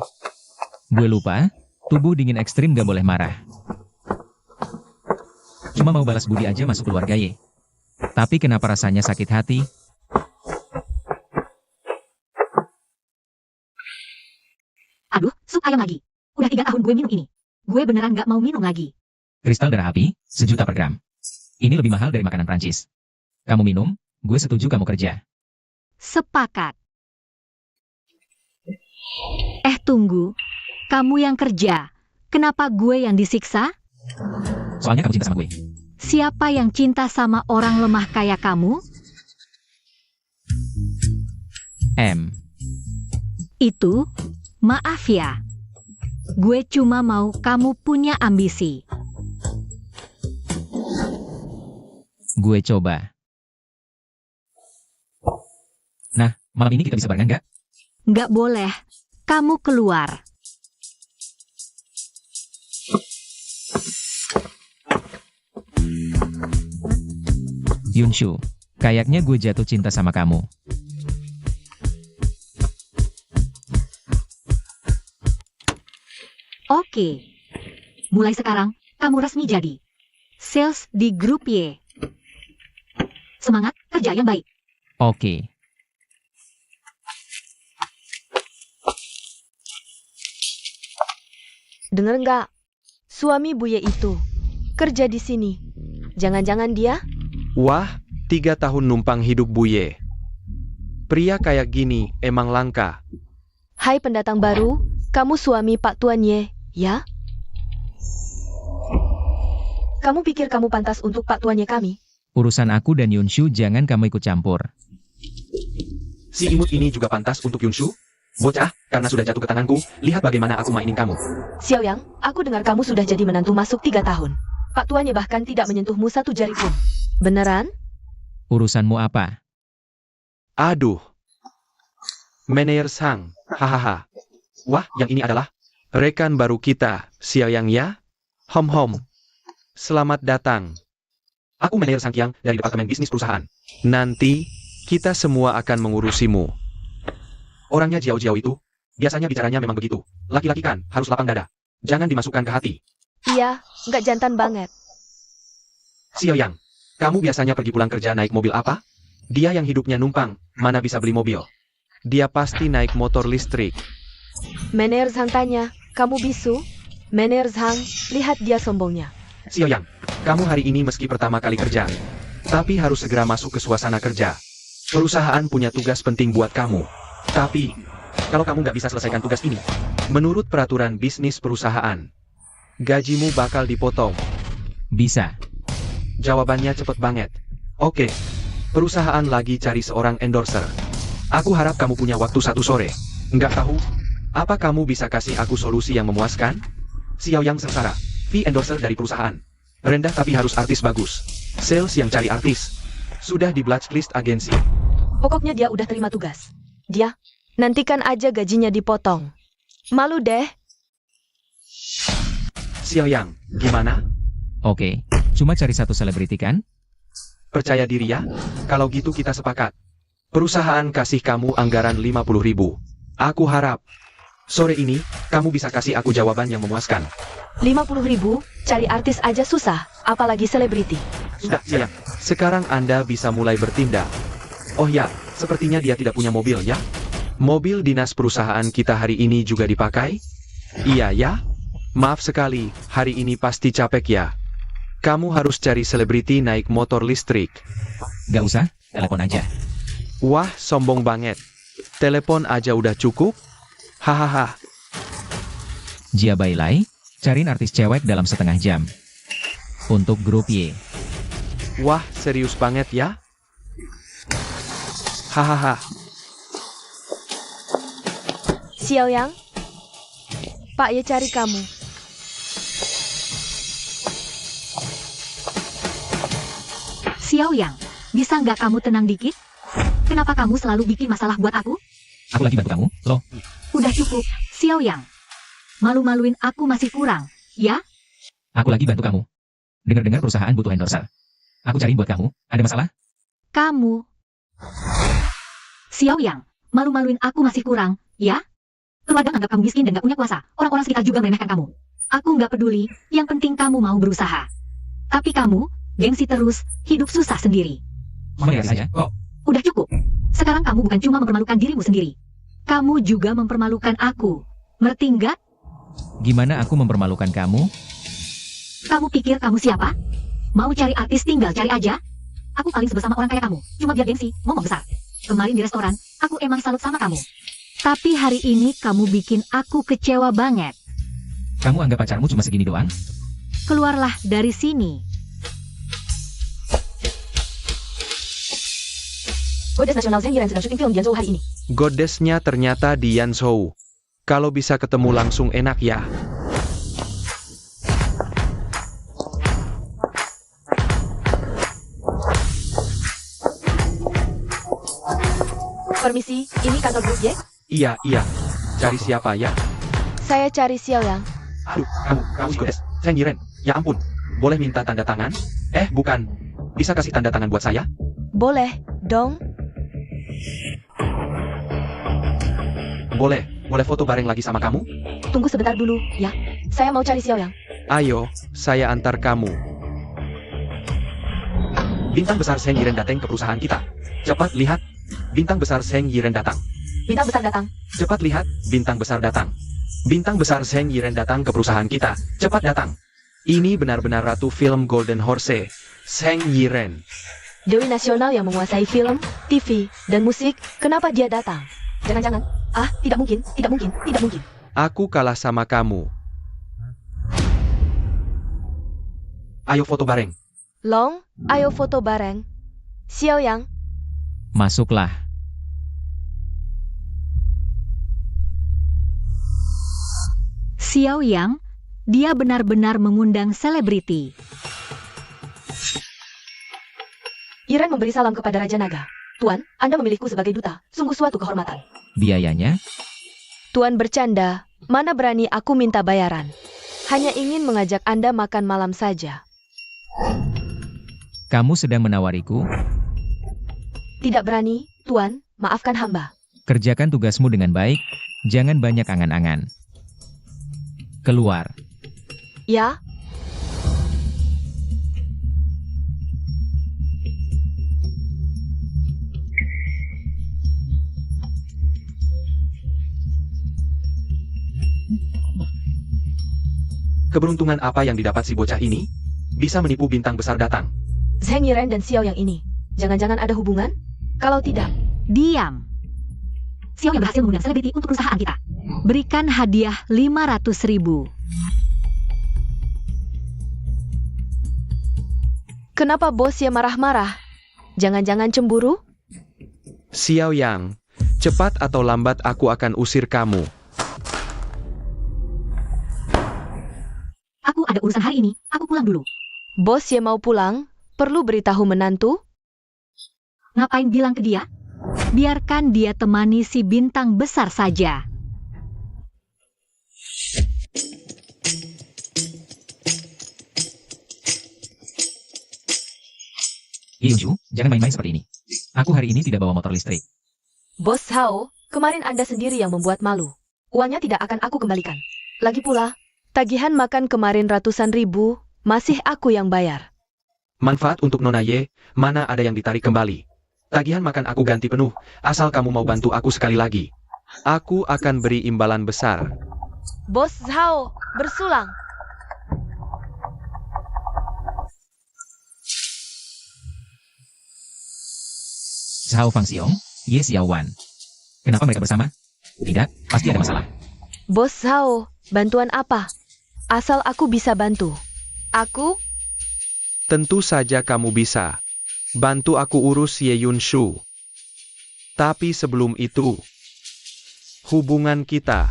Gue lupa, tubuh dingin ekstrim gak boleh marah. Cuma mau balas budi aja masuk keluarga Ye. Tapi kenapa rasanya sakit hati? Aduh, sup ayam lagi. Udah 3 tahun gue minum ini. Gue beneran nggak mau minum lagi. Kristal darah api, 1 juta per gram. Ini lebih mahal dari makanan Prancis. Kamu minum, gue setuju kamu kerja. Sepakat. Tunggu. Kamu yang kerja. Kenapa gue yang disiksa? Soalnya kamu cinta sama gue. Siapa yang cinta sama orang lemah kayak kamu? Itu, maaf ya. Gue cuma mau kamu punya ambisi. Gue coba. Nah, malam ini kita bisa barengan nggak? Nggak boleh. Kamu keluar. Yunshu, kayaknya gue jatuh cinta sama kamu. Oke. Mulai sekarang, kamu resmi jadi sales di grup Y. Semangat, kerja yang baik. Oke. Dengar nggak? Suami Buye itu kerja di sini. Jangan-jangan dia? Wah, 3 tahun numpang hidup Buye. Pria kayak gini emang langka. Hai pendatang baru, kamu suami Pak Tuan Ye, ya? Kamu pikir kamu pantas untuk Pak Tuan Ye kami? Urusan aku dan Yunshu jangan kamu ikut campur. Si imut ini juga pantas untuk Yunshu? Bocah, karena sudah jatuh ke tanganku, lihat bagaimana aku mainin kamu. Xiao Yang, aku dengar kamu sudah jadi menantu masuk 3 tahun. Pak Tuan Ye bahkan tidak menyentuhmu 1 jari pun. Beneran? Urusanmu apa? Aduh. Meneer Sang, hahaha. Wah, yang ini adalah rekan baru kita, Xiao Yang ya? Hom. Selamat datang. Aku Meneer Sang Qiang dari Departemen Bisnis Perusahaan. Nanti, kita semua akan mengurusimu. Orangnya jauh-jauh itu, biasanya bicaranya memang begitu. Laki-laki kan, harus lapang dada. Jangan dimasukkan ke hati. Iya, nggak jantan banget. Xiao Yang, kamu biasanya pergi pulang kerja naik mobil apa? Dia yang hidupnya numpang, mana bisa beli mobil? Dia pasti naik motor listrik. Mener Zhang tanya, kamu bisu? Mener Zhang, lihat dia sombongnya. Xiao Yang, kamu hari ini meski pertama kali kerja, tapi harus segera masuk ke suasana kerja. Perusahaan punya tugas penting buat kamu. Tapi, kalau kamu nggak bisa selesaikan tugas ini, menurut peraturan bisnis perusahaan, gajimu bakal dipotong. Bisa. Jawabannya cepet banget. Oke, perusahaan lagi cari seorang endorser. Aku harap kamu punya waktu 1 sore. Nggak tahu, apa kamu bisa kasih aku solusi yang memuaskan? Xiao Yang sengsara, fee endorser dari perusahaan. Rendah tapi harus artis bagus. Sales yang cari artis. Sudah di blacklist agensi. Pokoknya dia udah terima tugas. Dia, nantikan aja gajinya dipotong. Malu deh. Xiao Yang, gimana? Oke. Cuma cari satu selebriti kan? Percaya diri ya? Kalau gitu kita sepakat. Perusahaan kasih kamu anggaran 50.000. Aku harap sore ini kamu bisa kasih aku jawaban yang memuaskan. 50.000, cari artis aja susah, apalagi selebriti. Sudah, Xiao Yang. Sekarang Anda bisa mulai bertindak. Oh ya, sepertinya dia tidak punya mobil ya? Mobil dinas perusahaan kita hari ini juga dipakai? Iya ya? Maaf sekali, hari ini pasti capek ya. Kamu harus cari selebriti naik motor listrik. Gak usah, telepon aja. Wah, sombong banget. Telepon aja udah cukup? Hahaha. Jia Bailai, cariin artis cewek dalam setengah jam. Untuk grup Y. Wah, serius banget ya? Hahaha. Xiao Yang, Pak Ye cari kamu. Xiao Yang, bisa nggak kamu tenang dikit? Kenapa kamu selalu bikin masalah buat aku? Aku lagi bantu kamu, loh. Udah cukup, Xiao Yang. Malu-maluin aku masih kurang, ya? Aku lagi bantu kamu. Dengar-dengar perusahaan butuh endorser. Aku cariin buat kamu, ada masalah? Kamu. Xiao Yang, malu-maluin aku masih kurang, ya? Keluarga anggap kamu miskin dan gak punya kuasa. Orang-orang sekitar juga meremehkan kamu. Aku gak peduli, yang penting kamu mau berusaha. Tapi kamu, gengsi terus, hidup susah sendiri. Mama lihat saja, kok. Udah cukup. Sekarang kamu bukan cuma mempermalukan dirimu sendiri. Kamu juga mempermalukan aku. Ngerti nggak? Gimana aku mempermalukan kamu? Kamu pikir kamu siapa? Mau cari artis tinggal cari aja. Aku paling sebel sama orang kayak kamu. Cuma biar gengsi, ngomong besar. Kemarin di restoran, aku emang salut sama kamu. Tapi hari ini kamu bikin aku kecewa banget. Kamu anggap pacarmu cuma segini doang? Keluarlah dari sini. Goddess Nasional Zheng Yiren sedang syuting film Dianzhou hari ini. Goddess-nya ternyata di Yanzhou. Kalau bisa ketemu langsung enak ya. Permisi, ini kantor Grup Y? Iya. Cari siapa ya? Saya cari Xiao Yang. Aduh, kamu Goddess. Zheng Yiren. Ya ampun. Boleh minta tanda tangan? Bukan. Bisa kasih tanda tangan buat saya? Boleh, dong. Boleh foto bareng lagi sama kamu? Tunggu sebentar dulu, ya. Saya mau cari Xiao Yang. Ayo, saya antar kamu. Bintang besar Zheng Yiren datang ke perusahaan kita. Cepat lihat. Bintang besar Zheng Yiren datang. Bintang besar datang. Cepat lihat, bintang besar datang. Bintang besar Zheng Yiren datang ke perusahaan kita. Cepat datang. Ini benar-benar ratu film Golden Horse, Zheng Yiren. Dewi nasional yang menguasai film, TV, dan musik, kenapa dia datang? Jangan-jangan. Tidak mungkin. Aku kalah sama kamu. Ayo foto bareng. Long, ayo foto bareng. Xiao Yang. Masuklah. Xiao Yang, dia benar-benar mengundang selebriti. Yiren memberi salam kepada Raja Naga. Tuan, Anda memilihku sebagai duta. Sungguh suatu kehormatan. Biayanya? Tuan bercanda. Mana berani aku minta bayaran. Hanya ingin mengajak Anda makan malam saja. Kamu sedang menawariku? Tidak berani, Tuan. Maafkan hamba. Kerjakan tugasmu dengan baik, jangan banyak angan-angan. Keluar. Ya, Keberuntungan apa yang didapat si bocah ini? Bisa menipu bintang besar datang. Zheng Yiren dan Xiao Yang ini. Jangan-jangan ada hubungan? Kalau tidak, Diam. Xiao Yang berhasil mengundang selebriti untuk perusahaan kita. Berikan hadiah 500.000. kenapa bos ya marah-marah? Jangan-jangan cemburu? Xiao Yang, cepat atau lambat aku akan usir kamu. Aku ada urusan hari ini, aku pulang dulu. Bos ya mau pulang? Perlu beritahu menantu? Ngapain bilang ke dia? Biarkan dia temani si bintang besar saja. Yunju, jangan main-main seperti ini. Aku hari ini tidak bawa motor listrik. Bos Hao, kemarin Anda sendiri yang membuat malu. Uangnya tidak akan aku kembalikan. Lagi pula, tagihan makan kemarin ratusan ribu, masih aku yang bayar. Manfaat untuk Nona Ye, mana ada yang ditarik kembali. Tagihan makan aku ganti penuh, asal kamu mau bantu aku sekali lagi. Aku akan beri imbalan besar. Bos Hao, bersulang. Zhao Fangxiong, Ye Xiaowan. Kenapa mereka bersama? Tidak, pasti ada masalah. Bos Hao, bantuan apa? Asal aku bisa bantu. Aku? Tentu saja kamu bisa. Bantu aku urus Ye Yunshu. Tapi sebelum itu, hubungan kita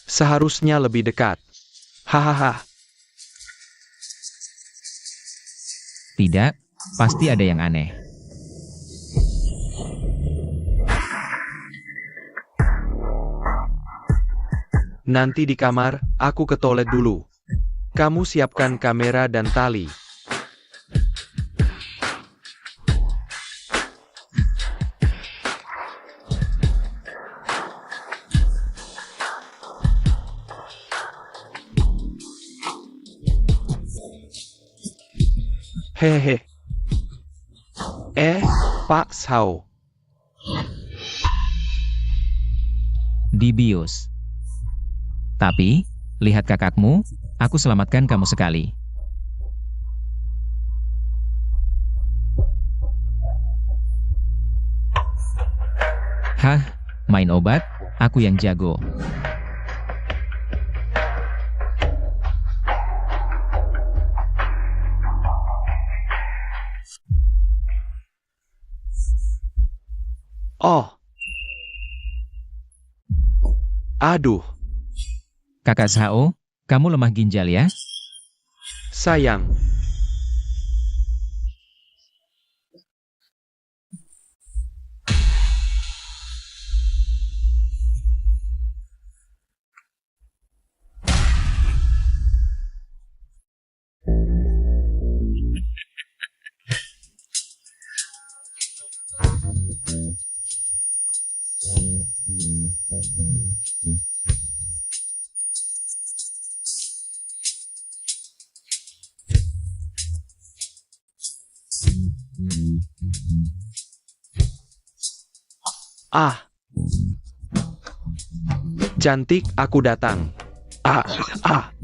seharusnya lebih dekat. Hahaha. Tidak, pasti ada yang aneh. Nanti di kamar, aku ke toilet dulu. Kamu siapkan kamera dan tali. Hehehe. Pak Zhao. Dibius. Tapi, lihat kakakmu, aku selamatkan kamu sekali. Hah, main obat? Aku yang jago. Oh. Aduh, Kakak Sao, kamu lemah ginjal ya? sayang. Ah. Cantik, aku datang. Ah, ah.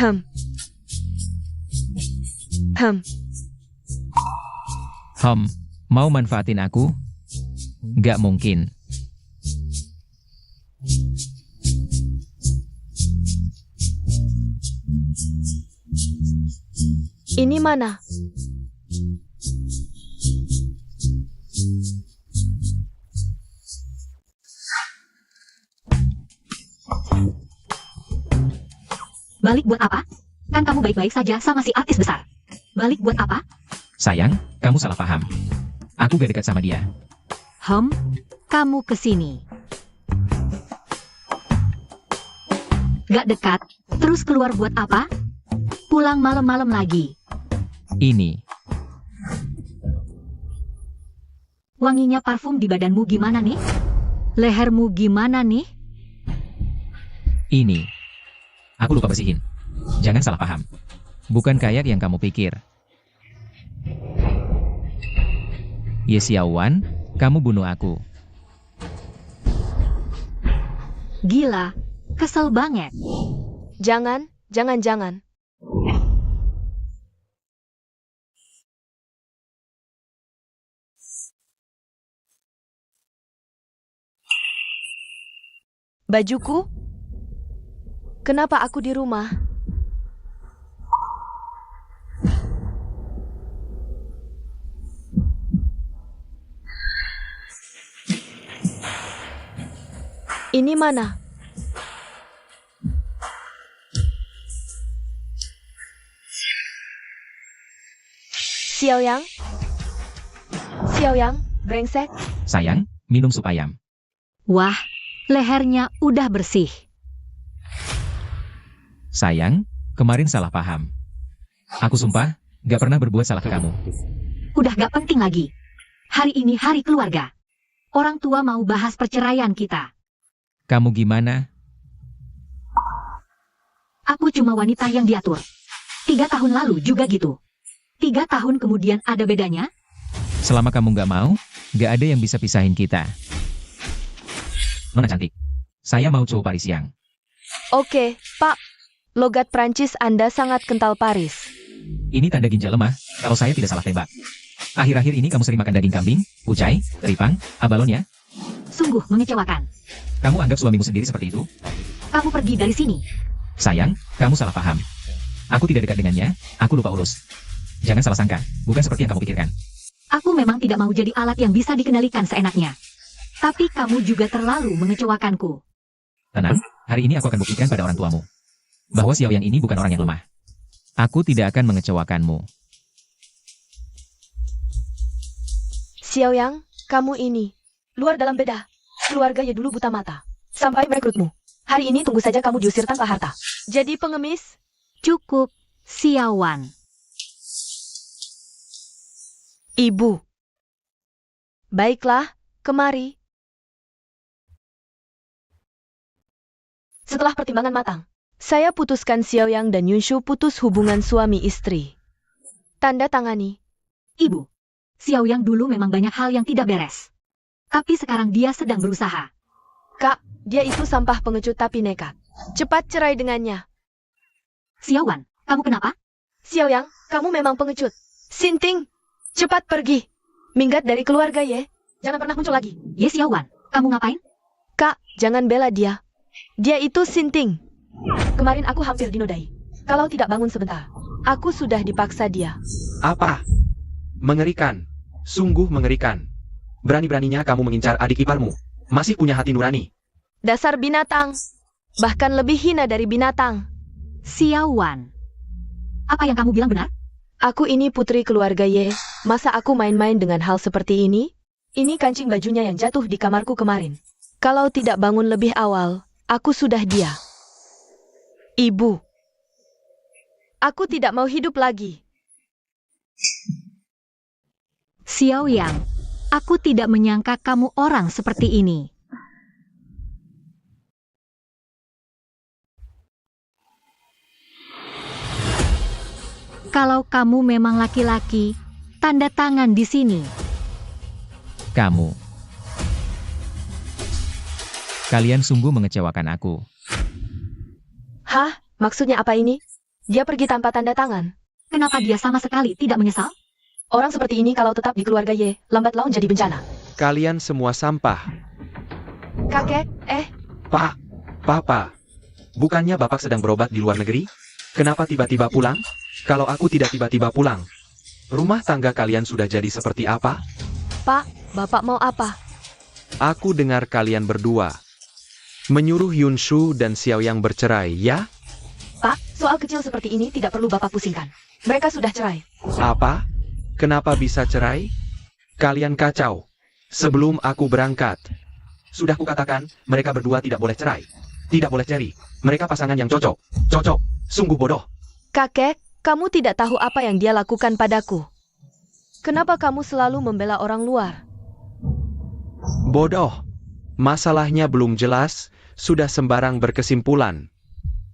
Hem. Mau manfaatin aku? Gak mungkin. Ini mana? Balik buat apa? Kan kamu baik-baik saja sama si artis besar. Balik buat apa? Sayang, kamu salah paham. Aku gak dekat sama dia. Kamu kesini. Gak dekat, terus keluar buat apa? Pulang malam-malam lagi. Ini, Wanginya parfum di badanmu gimana nih? Lehermu gimana nih? ini. Aku lupa bersihin. Jangan salah paham. Bukan kayak yang kamu pikir. Ye Xiaowan, kamu bunuh aku. Gila, kesel banget. Jangan. Bajuku? Kenapa aku di rumah? Ini mana? Xiaoyang? Brengsek. Sayang, minum sup ayam. Wah, lehernya udah bersih. Sayang, kemarin salah paham. Aku sumpah, gak pernah berbuat salah ke kamu. Udah gak penting lagi. Hari ini hari keluarga. Orang tua mau bahas perceraian kita. Kamu gimana? Aku cuma wanita yang diatur. 3 tahun lalu juga gitu. 3 tahun kemudian ada bedanya? Selama kamu gak mau, gak ada yang bisa pisahin kita. Nona cantik, saya mau cowok Parisian. Oke, Pak. Logat Prancis Anda sangat kental Paris. Ini tanda ginjal lemah, kalau saya tidak salah tebak. Akhir-akhir ini kamu sering makan daging kambing, ucai, teripang, abalon ya? Sungguh mengecewakan. Kamu anggap suamimu sendiri seperti itu? Kamu pergi dari sini. Sayang, kamu salah paham. Aku tidak dekat dengannya, aku lupa urus. Jangan salah sangka, bukan seperti yang kamu pikirkan. Aku memang tidak mau jadi alat yang bisa dikendalikan seenaknya. Tapi kamu juga terlalu mengecewakanku. Tenang, hari ini aku akan buktikan pada orang tuamu bahwa Xiaoyang ini bukan orang yang lemah. Aku tidak akan mengecewakanmu. Xiaoyang, kamu ini. Luar dalam beda. Keluarga ya dulu buta mata. Sampai merekrutmu. Hari ini tunggu saja kamu diusir tanpa harta. Jadi pengemis? Cukup, Xiaowan. Ibu. Baiklah, kemari. Setelah pertimbangan matang, saya putuskan Xiaoyang dan Yunshu putus hubungan suami istri. Tanda tangani. Ibu, Xiaoyang dulu memang banyak hal yang tidak beres. Tapi sekarang dia sedang berusaha. Kak, dia itu sampah pengecut tapi nekat. Cepat cerai dengannya. Xiaowan, kamu kenapa? Xiaoyang, kamu memang pengecut. Sinting. Cepat pergi. Minggat dari keluarga Ye. Jangan pernah muncul lagi. Ye Xiaowan, kamu ngapain? Kak, jangan bela dia. Dia itu Sinting. Kemarin aku hampir dinodai. Kalau tidak bangun sebentar, aku sudah dipaksa dia. Apa? Mengerikan. Sungguh mengerikan. Berani-beraninya kamu mengincar adik iparmu. Masih punya hati nurani. Dasar binatang. Bahkan lebih hina dari binatang. Xiaowan, apa yang kamu bilang benar? Aku ini putri keluarga Ye. Masa aku main-main dengan hal seperti ini? Ini kancing bajunya yang jatuh di kamarku kemarin. Kalau tidak bangun lebih awal, aku sudah dia. Ibu. Aku tidak mau hidup lagi. Xiaoyang, aku tidak menyangka kamu orang seperti ini. Kalau kamu memang laki-laki, tanda tangan di sini. Kamu. Kalian sungguh mengecewakan aku. Hah? Maksudnya apa ini? Dia pergi tanpa tanda tangan. Kenapa dia sama sekali tidak menyesal? Orang seperti ini kalau tetap di keluarga Ye, lambat laun jadi bencana. Kalian semua sampah. Kakek, Pak, Papa. Bukannya Bapak sedang berobat di luar negeri? Kenapa tiba-tiba pulang? Kalau aku tidak tiba-tiba pulang, rumah tangga kalian sudah jadi seperti apa? Pak, Bapak mau apa? Aku dengar kalian berdua menyuruh Yunshu dan Xiaoyang bercerai, ya? Pak, soal kecil seperti ini tidak perlu Bapak pusingkan. Mereka sudah cerai. Apa? Kenapa bisa cerai? Kalian kacau. Sebelum aku berangkat, sudah kukatakan, mereka berdua tidak boleh cerai. Tidak boleh ceri. Mereka pasangan yang cocok. Cocok. Sungguh bodoh. Kakek, kamu tidak tahu apa yang dia lakukan padaku. Kenapa kamu selalu membela orang luar? Bodoh. Masalahnya belum jelas, sudah sembarang berkesimpulan.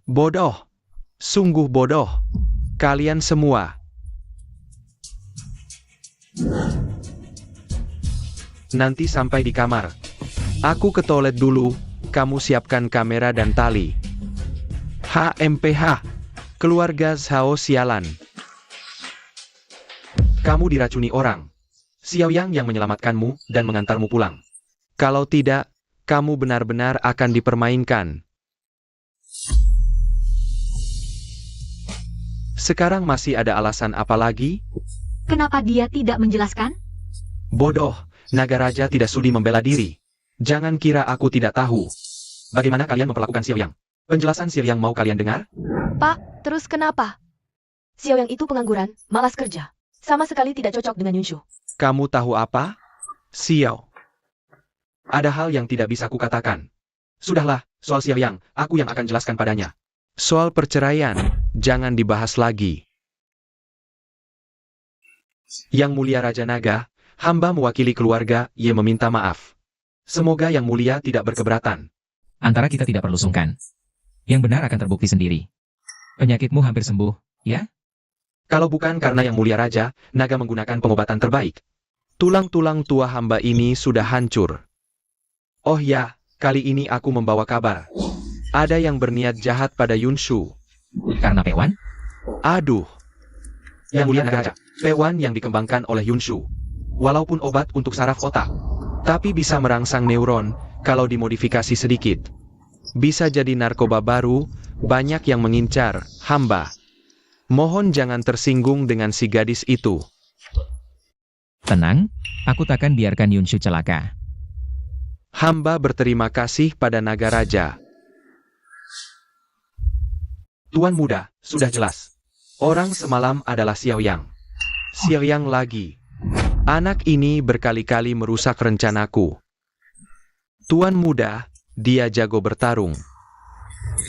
Bodoh. Sungguh bodoh. Kalian semua. Nanti sampai di kamar. Aku ke toilet dulu, kamu siapkan kamera dan tali. HMPH. Keluarga Zhao sialan. Kamu diracuni orang. Xiaoyang yang menyelamatkanmu dan mengantarmu pulang. Kalau tidak, kamu benar-benar akan dipermainkan. Sekarang masih ada alasan apa lagi? Kenapa dia tidak menjelaskan? Bodoh, naga raja tidak sudi membela diri. Jangan kira aku tidak tahu. Bagaimana kalian memperlakukan Xiaoyang? Penjelasan Xiaoyang mau kalian dengar? Pak, terus kenapa? Xiaoyang itu pengangguran, malas kerja. Sama sekali tidak cocok dengan Yunshu. Kamu tahu apa? Xiao. Ada hal yang tidak bisa kukatakan. Sudahlah, soal Xiaoyang, aku yang akan jelaskan padanya. Soal perceraian, jangan dibahas lagi. Yang Mulia Raja Naga, hamba mewakili keluarga, Ye meminta maaf. Semoga Yang Mulia tidak berkeberatan. Antara kita tidak perlu sungkan. Yang benar akan terbukti sendiri. Penyakitmu hampir sembuh, ya? Kalau bukan karena Yang Mulia Raja, Naga menggunakan pengobatan terbaik. Tulang-tulang tua hamba ini sudah hancur. Oh ya, kali ini aku membawa kabar. Ada yang berniat jahat pada Yunshu. Karena Pewan? Aduh. Yang Mulia Naga Raja, Pewan yang dikembangkan oleh Yunshu. Walaupun obat untuk saraf otak, tapi bisa merangsang neuron kalau dimodifikasi sedikit. Bisa jadi narkoba baru, banyak yang mengincar, hamba. Mohon jangan tersinggung dengan si gadis itu. Tenang, aku takkan biarkan Yunshu celaka. Hamba berterima kasih pada Naga Raja. Tuan Muda, sudah jelas. Orang semalam adalah Xiaoyang. Xiaoyang lagi. Anak ini berkali-kali merusak rencanaku. Tuan Muda, dia jago bertarung.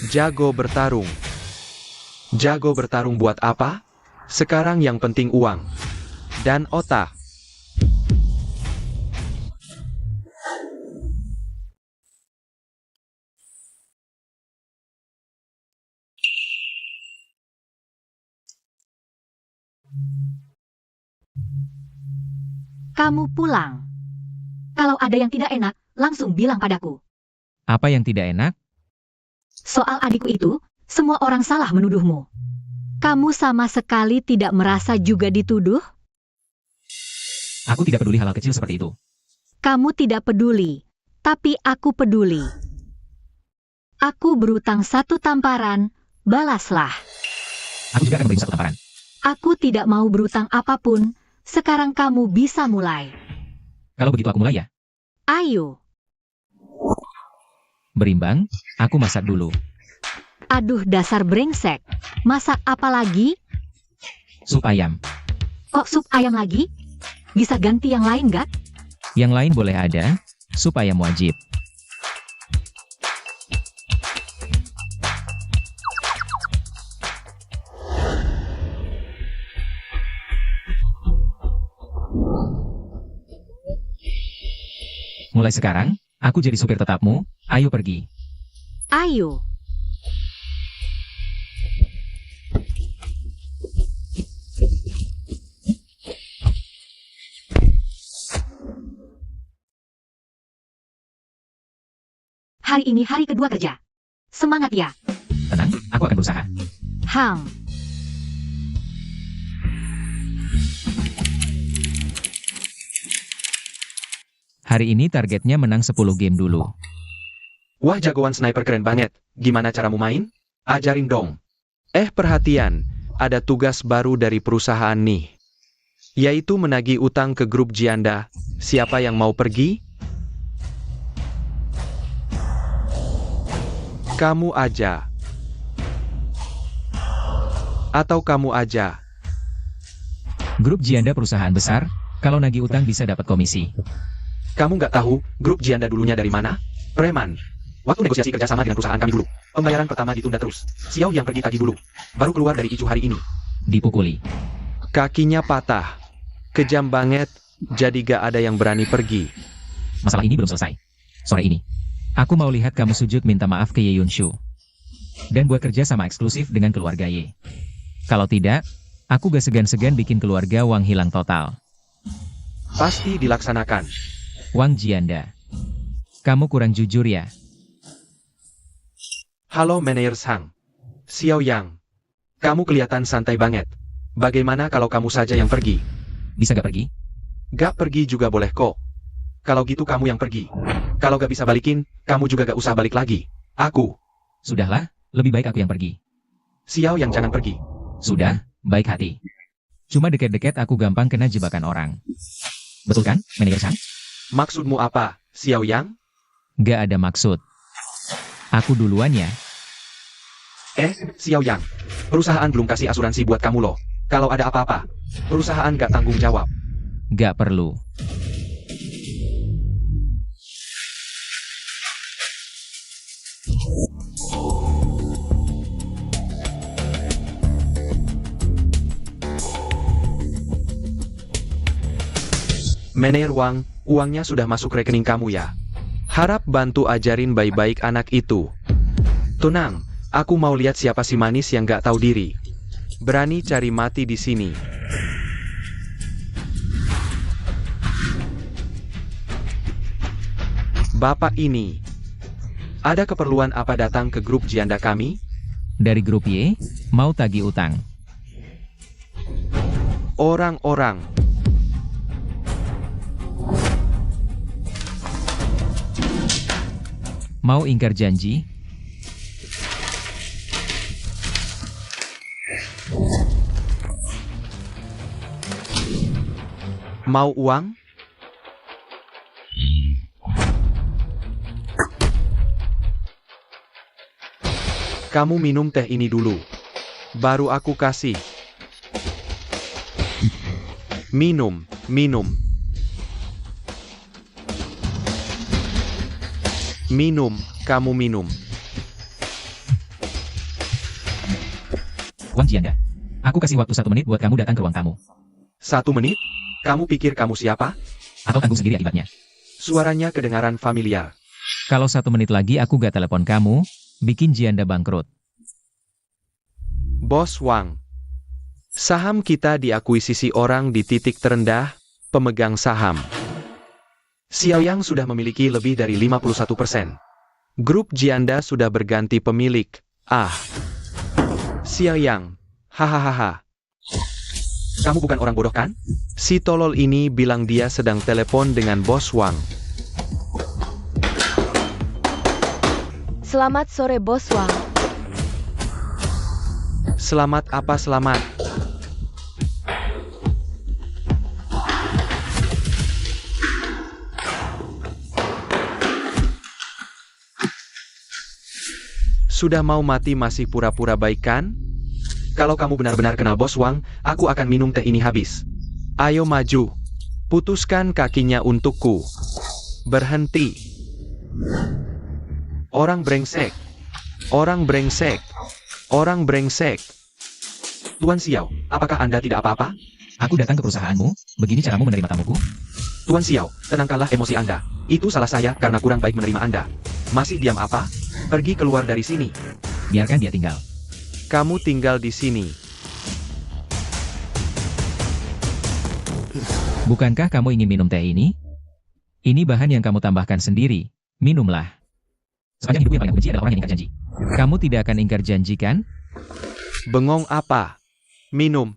Jago bertarung. Jago bertarung buat apa? Sekarang yang penting uang. Dan otak. Kamu pulang. Kalau ada yang tidak enak, langsung bilang padaku. Apa yang tidak enak? Soal adikku itu, semua orang salah menuduhmu. Kamu sama sekali tidak merasa juga dituduh? Aku tidak peduli hal-hal kecil seperti itu. Kamu tidak peduli, tapi aku peduli. Aku berutang 1 tamparan, balaslah. Aku juga akan memberi 1 tamparan. Aku tidak mau berutang apapun, sekarang kamu bisa mulai. Kalau begitu aku mulai ya. Ayo. Berimbang, aku masak dulu. Aduh dasar brengsek. Masak apa lagi? Sup ayam. Kok sup ayam lagi? Bisa ganti yang lain gak? Yang lain boleh ada, sup ayam wajib. Mulai sekarang, aku jadi supir tetapmu, ayo pergi. Ayo. Hari ini hari kedua kerja. Semangat ya. Tenang, aku akan berusaha. Hang. Hari ini targetnya menang 10 game dulu. Wah, jagoan sniper keren banget. Gimana caramu main? Ajarin dong. Perhatian. Ada tugas baru dari perusahaan nih. Yaitu menagih utang ke grup Jianda. Siapa yang mau pergi? Kamu aja. Atau kamu aja. Grup Jianda perusahaan besar, kalau nagih utang bisa dapat komisi. Kamu nggak tahu grup Jianda dulunya dari mana? Preman. Waktu negosiasi kerjasama dengan perusahaan kami dulu, pembayaran pertama ditunda terus. Xiao yang pergi tagih dulu. Baru keluar dari icu hari ini. Dipukuli. Kakinya patah. Kejam banget, jadi gak ada yang berani pergi. Masalah ini belum selesai. Sore ini, aku mau lihat kamu sujud minta maaf ke Ye Yunshu. Dan buat kerja sama eksklusif dengan keluarga Ye. Kalau tidak, aku gak segan-segan bikin keluarga Wang hilang total. Pasti dilaksanakan. Wang Jianda. Kamu kurang jujur ya. Halo Manager Sang. Xiao Yang. Kamu kelihatan santai banget. Bagaimana kalau kamu saja yang pergi? Bisa gak pergi? Gak pergi juga boleh kok. Kalau gitu kamu yang pergi. Kalau gak bisa balikin, kamu juga gak usah balik lagi. Aku. Sudahlah, lebih baik aku yang pergi. Xiao Yang jangan pergi. Sudah, baik hati. Cuma deket-deket aku gampang kena jebakan orang. Betul kan, Manager Sang? Maksudmu apa, Xiao Yang? Gak ada maksud. Aku duluan ya. Xiao Yang. Perusahaan belum kasih asuransi buat kamu loh. Kalau ada apa-apa, perusahaan gak tanggung jawab. Gak perlu. Manager Wang, uangnya sudah masuk rekening kamu ya. Harap bantu ajarin baik-baik anak itu. Tenang, aku mau lihat siapa si manis yang gak tahu diri. Berani cari mati di sini. Bapak ini, ada keperluan apa datang ke grup Jianda kami? Dari grup Y, mau tagih utang. Orang-orang. Mau ingkar janji? Mau uang? Kamu minum teh ini dulu. Baru aku kasih. Minum, minum. Minum, kamu minum. Wang Jianda. Aku kasih waktu 1 menit buat kamu datang ke ruang tamu. 1 menit? Kamu pikir kamu siapa? Atau tanggung sendiri akibatnya. Suaranya kedengaran familiar. Kalau 1 menit lagi aku gak telepon kamu, bikin Jianda bangkrut. Bos Wang. Saham kita diakuisisi orang di titik terendah, pemegang saham. Xiao Yang sudah memiliki lebih dari 51%. Grup Jianda sudah berganti pemilik. Xiao Yang. Hahaha. Kamu bukan orang bodoh kan? Si tolol ini bilang dia sedang telepon dengan Bos Wang. Selamat sore, Bos Wang. Selamat apa selamat? Sudah mau mati masih pura-pura baik kan? Kalau kamu benar-benar kenal Bos Wang, aku akan minum teh ini habis. Ayo maju. Putuskan kakinya untukku. Berhenti. Orang brengsek. Orang brengsek. Orang brengsek. Tuan Xiao, apakah Anda tidak apa-apa? Aku datang ke perusahaanmu, begini caramu menerima tamuku? Tuan Xiao, tenangkanlah emosi Anda. Itu salah saya karena kurang baik menerima Anda. Masih diam apa? Pergi keluar dari sini. Biarkan dia tinggal. Kamu tinggal di sini. Bukankah kamu ingin minum teh ini? Ini bahan yang kamu tambahkan sendiri. Minumlah. Sepanjang hidupku yang paling aku benci adalah orang yang ingkar janji. Kamu tidak akan ingkar janji kan? Bengong apa? Minum.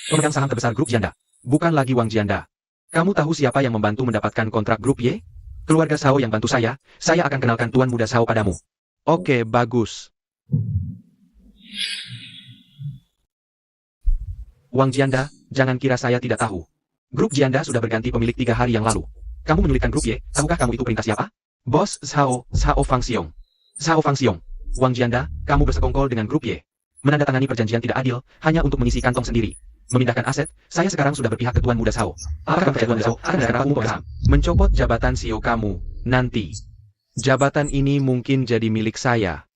Pemegang saham terbesar grup Jianda. Bukan lagi Wang Jianda. Kamu tahu siapa yang membantu mendapatkan kontrak grup Y? Keluarga Shao yang bantu saya akan kenalkan Tuan Muda Shao padamu. Oke, bagus. Wang Jianda, jangan kira saya tidak tahu. Grup Jianda sudah berganti pemilik 3 hari yang lalu. Kamu menyulitkan grup Y, tahukah kamu itu perintah siapa? Bos Shao Fangxiong. Shao Fangxiong. Wang Jianda, kamu bersekongkol dengan grup Y. Menandatangani perjanjian tidak adil, hanya untuk mengisi kantong sendiri. Memindahkan aset, saya sekarang sudah berpihak ke Tuan Muda Shao. Apakah kamu percaya Tuan Muda Shao akan mendengarkan kamu pemegang saham? Mencopot jabatan CEO kamu, nanti. Jabatan ini mungkin jadi milik saya.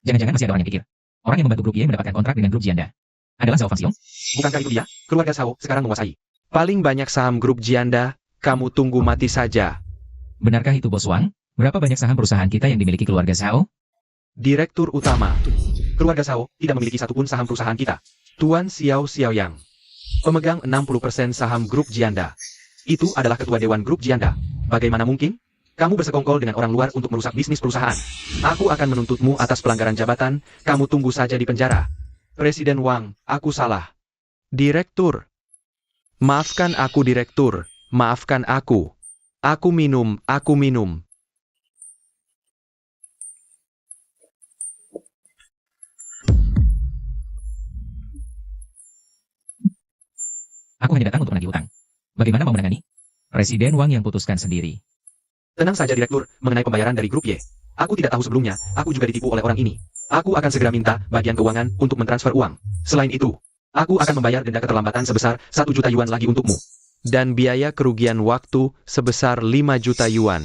Jangan-jangan masih ada orang yang pikir. Orang yang membantu grup Y mendapatkan kontrak dengan grup Jianda adalah Shao Fangxiong? Bukankah itu dia? Keluarga Shao sekarang menguasai paling banyak saham grup Jianda, kamu tunggu mati saja. Benarkah itu Bos Wang? Berapa banyak saham perusahaan kita yang dimiliki keluarga Shao? Direktur utama. Keluarga Shao tidak memiliki satupun saham perusahaan kita. Tuan Xiao Xiaoyang. Pemegang 60% saham grup Jianda. Itu adalah ketua dewan grup Jianda. Bagaimana mungkin? Kamu bersekongkol dengan orang luar untuk merusak bisnis perusahaan. Aku akan menuntutmu atas pelanggaran jabatan, kamu tunggu saja di penjara. Presiden Wang, aku salah. Direktur. Maafkan aku direktur, maafkan aku. Aku minum, aku minum. Aku hanya datang untuk menagih utang. Bagaimana mau menangani? Presiden Wang yang putuskan sendiri. Tenang saja direktur, mengenai pembayaran dari grup Y. Aku tidak tahu sebelumnya, aku juga ditipu oleh orang ini. Aku akan segera minta bagian keuangan untuk mentransfer uang. Selain itu, aku akan membayar denda keterlambatan sebesar 1 juta yuan lagi untukmu. Dan biaya kerugian waktu sebesar 5 juta yuan.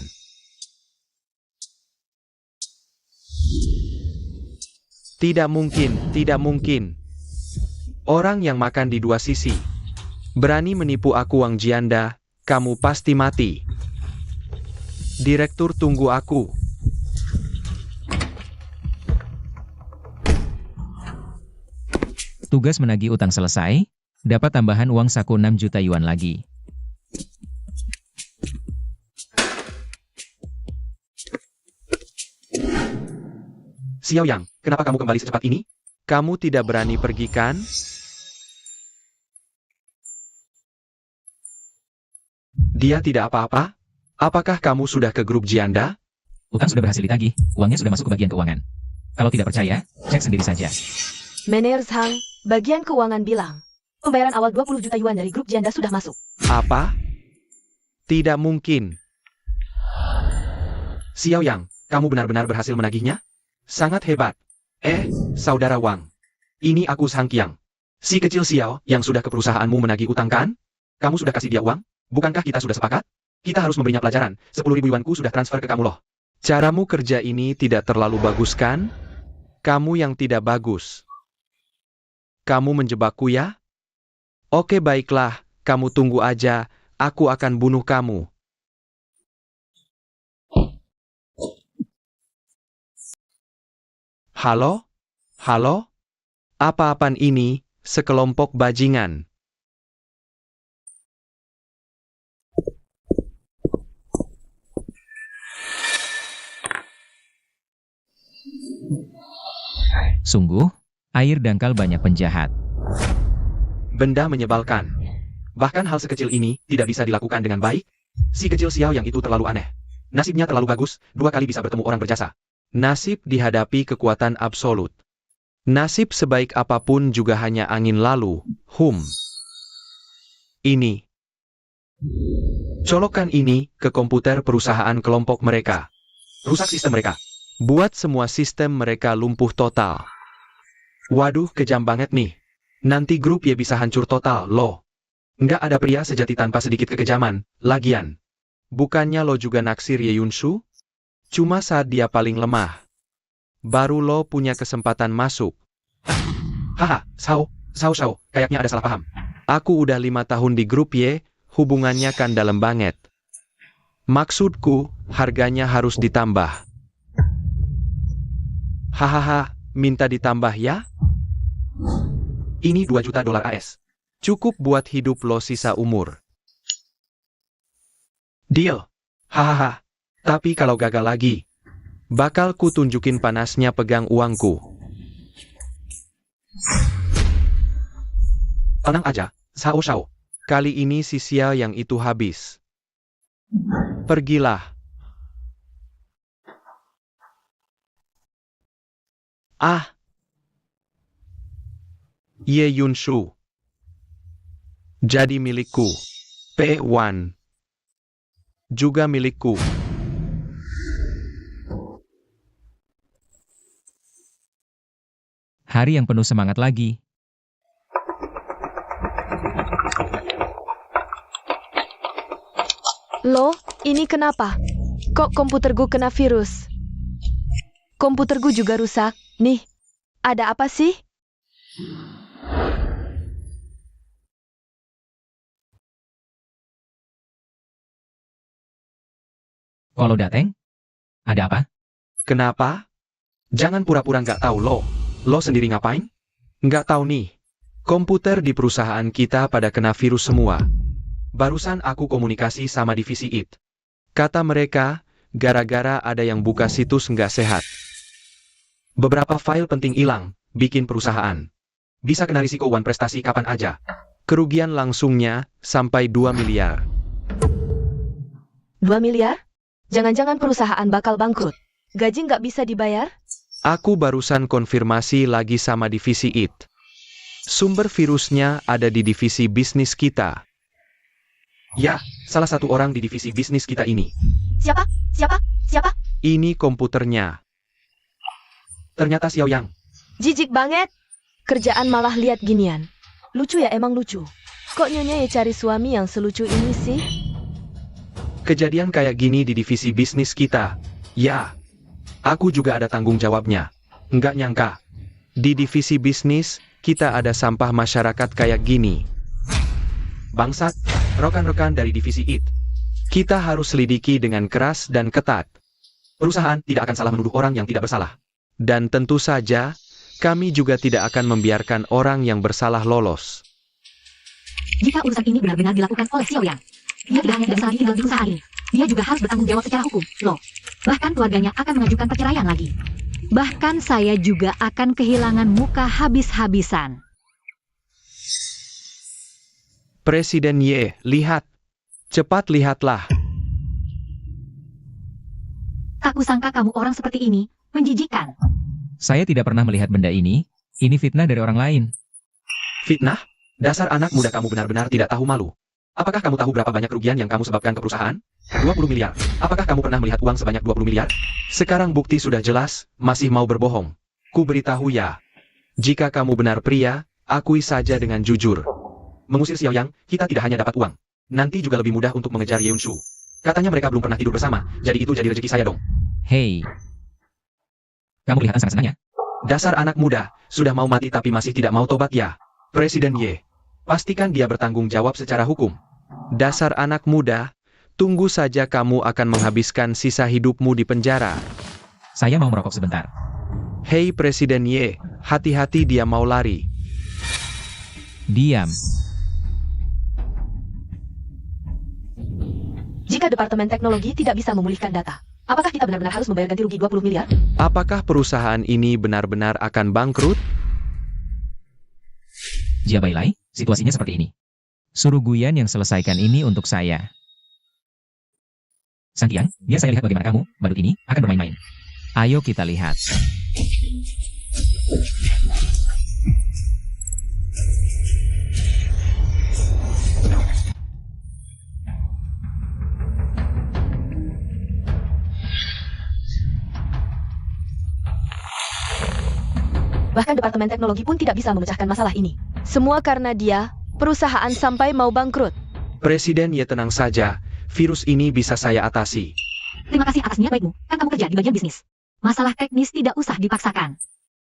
Tidak mungkin, tidak mungkin. Orang yang makan di dua sisi. Berani menipu aku Wang Jianda, kamu pasti mati. Direktur tunggu aku. Tugas menagih utang selesai, dapat tambahan uang saku 6 juta yuan lagi. Xiaoyang, kenapa kamu kembali secepat ini? Kamu tidak berani pergi kan? Dia tidak apa-apa? Apakah kamu sudah ke grup Jianda? Utang sudah berhasil ditagih, uangnya sudah masuk ke bagian keuangan. Kalau tidak percaya, cek sendiri saja. Manajer Zhang, bagian keuangan bilang, pembayaran awal 20 juta yuan dari grup Jianda sudah masuk. Apa? Tidak mungkin. Xiaoyang, kamu benar-benar berhasil menagihnya? Sangat hebat. Saudara Wang. Ini aku Zhang Qiang. Si kecil Xiao yang sudah ke perusahaanmu menagih utang kan? Kamu sudah kasih dia uang? Bukankah kita sudah sepakat? Kita harus memberinya pelajaran. 10.000 yuanku sudah transfer ke kamu loh. Caramu kerja ini tidak terlalu bagus kan? Kamu yang tidak bagus. Kamu menjebakku ya? Oke baiklah, kamu tunggu aja. Aku akan bunuh kamu. Halo? Halo? Apa-apaan ini? Sekelompok bajingan. Sungguh, air dangkal banyak penjahat. benda menyebalkan. Bahkan hal sekecil ini tidak bisa dilakukan dengan baik. Si kecil Xiao Yang itu terlalu aneh. Nasibnya terlalu bagus, 2 kali bisa bertemu orang berjasa. Nasib dihadapi kekuatan absolut. Nasib sebaik apapun juga hanya angin lalu. Ini. Colokan ini ke komputer perusahaan kelompok mereka. Rusak sistem mereka. Buat semua sistem mereka lumpuh total. Waduh, kejam banget nih. Nanti grup Y bisa hancur total, loh. Nggak ada pria sejati tanpa sedikit kekejaman, lagian. Bukannya lo juga naksir Ye Yunshu? Cuma saat dia paling lemah. Baru lo punya kesempatan masuk. Haha, Sao, kayaknya ada salah paham. Aku udah 5 tahun di grup Y, hubungannya kan dalam banget. Maksudku, harganya harus ditambah. Hahaha, minta ditambah ya? Ini 2 juta dolar AS. Cukup buat hidup lo sisa umur. Deal. Hahaha. Tapi kalau gagal lagi, bakal ku tunjukin panasnya pegang uangku. Tenang aja, Sao. Kali ini si Xiao Yang itu habis. Pergilah. Ye Yunshu. Jadi milikku. P1. Juga milikku. Hari yang penuh semangat lagi. Loh, ini kenapa? Kok komputerku kena virus? Komputerku juga rusak. Nih, ada apa sih? Kalau Dateng? Ada apa? Kenapa? Jangan pura-pura nggak tahu lo. Lo sendiri ngapain? Nggak tahu nih. Komputer di perusahaan kita pada kena virus semua. Barusan aku komunikasi sama divisi IT. Kata mereka, gara-gara ada yang buka situs nggak sehat. Beberapa file penting hilang, bikin perusahaan. Bisa kena risiko one prestasi kapan aja. Kerugian langsungnya sampai 2 miliar. 2 miliar? Jangan-jangan perusahaan bakal bangkrut. Gaji nggak bisa dibayar? Aku barusan konfirmasi lagi sama divisi IT. Sumber virusnya ada di divisi bisnis kita. Ya, salah satu orang di divisi bisnis kita ini. Siapa? Ini komputernya. Ternyata Xiao Yang. Jijik banget. Kerjaan malah lihat ginian. Lucu ya, emang lucu. Kok nyonya ya cari suami yang selucu ini sih? Kejadian kayak gini di divisi bisnis kita. Ya, aku juga ada tanggung jawabnya. Nggak nyangka. Di divisi bisnis, kita ada sampah masyarakat kayak gini. Bangsat, rekan-rekan dari divisi IT. Kita harus selidiki dengan keras dan ketat. Perusahaan tidak akan salah menuduh orang yang tidak bersalah. Dan tentu saja, kami juga tidak akan membiarkan orang yang bersalah lolos. Jika urusan ini benar-benar dilakukan oleh Xiao Yang, dia tidak hanya tidak salah tinggal di perusahaan ini, dia juga harus bertanggung jawab secara hukum, loh. Bahkan keluarganya akan mengajukan perceraian lagi. Bahkan saya juga akan kehilangan muka habis-habisan. Presiden Ye, lihat. Cepat lihatlah. Tak kusangka kamu orang seperti ini, menjijikan. Saya tidak pernah melihat benda ini fitnah dari orang lain. Fitnah? Dasar anak muda, kamu benar-benar tidak tahu malu. Apakah kamu tahu berapa banyak kerugian yang kamu sebabkan ke perusahaan? 20 miliar. Apakah kamu pernah melihat uang sebanyak 20 miliar? Sekarang bukti sudah jelas, masih mau berbohong. Ku beritahu ya. Jika kamu benar pria, akui saja dengan jujur. Mengusir Xiao Yang, kita tidak hanya dapat uang. Nanti juga lebih mudah untuk mengejar Ye Yunshu. Katanya mereka belum pernah tidur bersama, jadi itu jadi rezeki saya dong. Hei. Kamu kelihatan sangat senang ya? Dasar anak muda, sudah mau mati tapi masih tidak mau tobat ya. Presiden Ye. Pastikan dia bertanggung jawab secara hukum. Dasar anak muda, tunggu saja kamu akan menghabiskan sisa hidupmu di penjara. Saya mau merokok sebentar. Hei Presiden Ye, hati-hati dia mau lari. Diam. Jika Departemen Teknologi tidak bisa memulihkan data, apakah kita benar-benar harus membayar ganti rugi 20 miliar? Apakah perusahaan ini benar-benar akan bangkrut? Jia Bailai? Situasinya seperti ini. Suruh Guyan yang selesaikan ini untuk saya. Sang Qiang, biar saya lihat bagaimana kamu, badut ini, akan bermain-main. Ayo kita lihat. Bahkan Departemen Teknologi pun tidak bisa memecahkan masalah ini. Semua karena dia, perusahaan sampai mau bangkrut. Presiden ya tenang saja, virus ini bisa saya atasi. Terima kasih atas niat baikmu, kan kamu kerja di bagian bisnis. Masalah teknis tidak usah dipaksakan.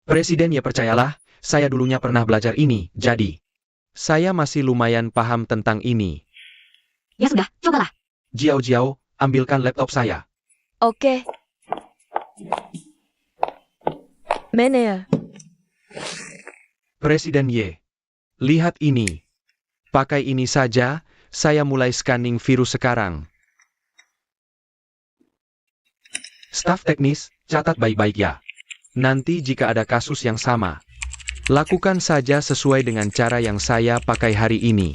Presiden ya percayalah, saya dulunya pernah belajar ini, jadi saya masih lumayan paham tentang ini. Ya sudah, cobalah. Jiao, ambilkan laptop saya. Oke. Mener. Presiden Ye, lihat ini. Pakai ini saja, saya mulai scanning virus sekarang. Staf teknis, catat baik-baik ya. Nanti jika ada kasus yang sama, lakukan saja sesuai dengan cara yang saya pakai hari ini.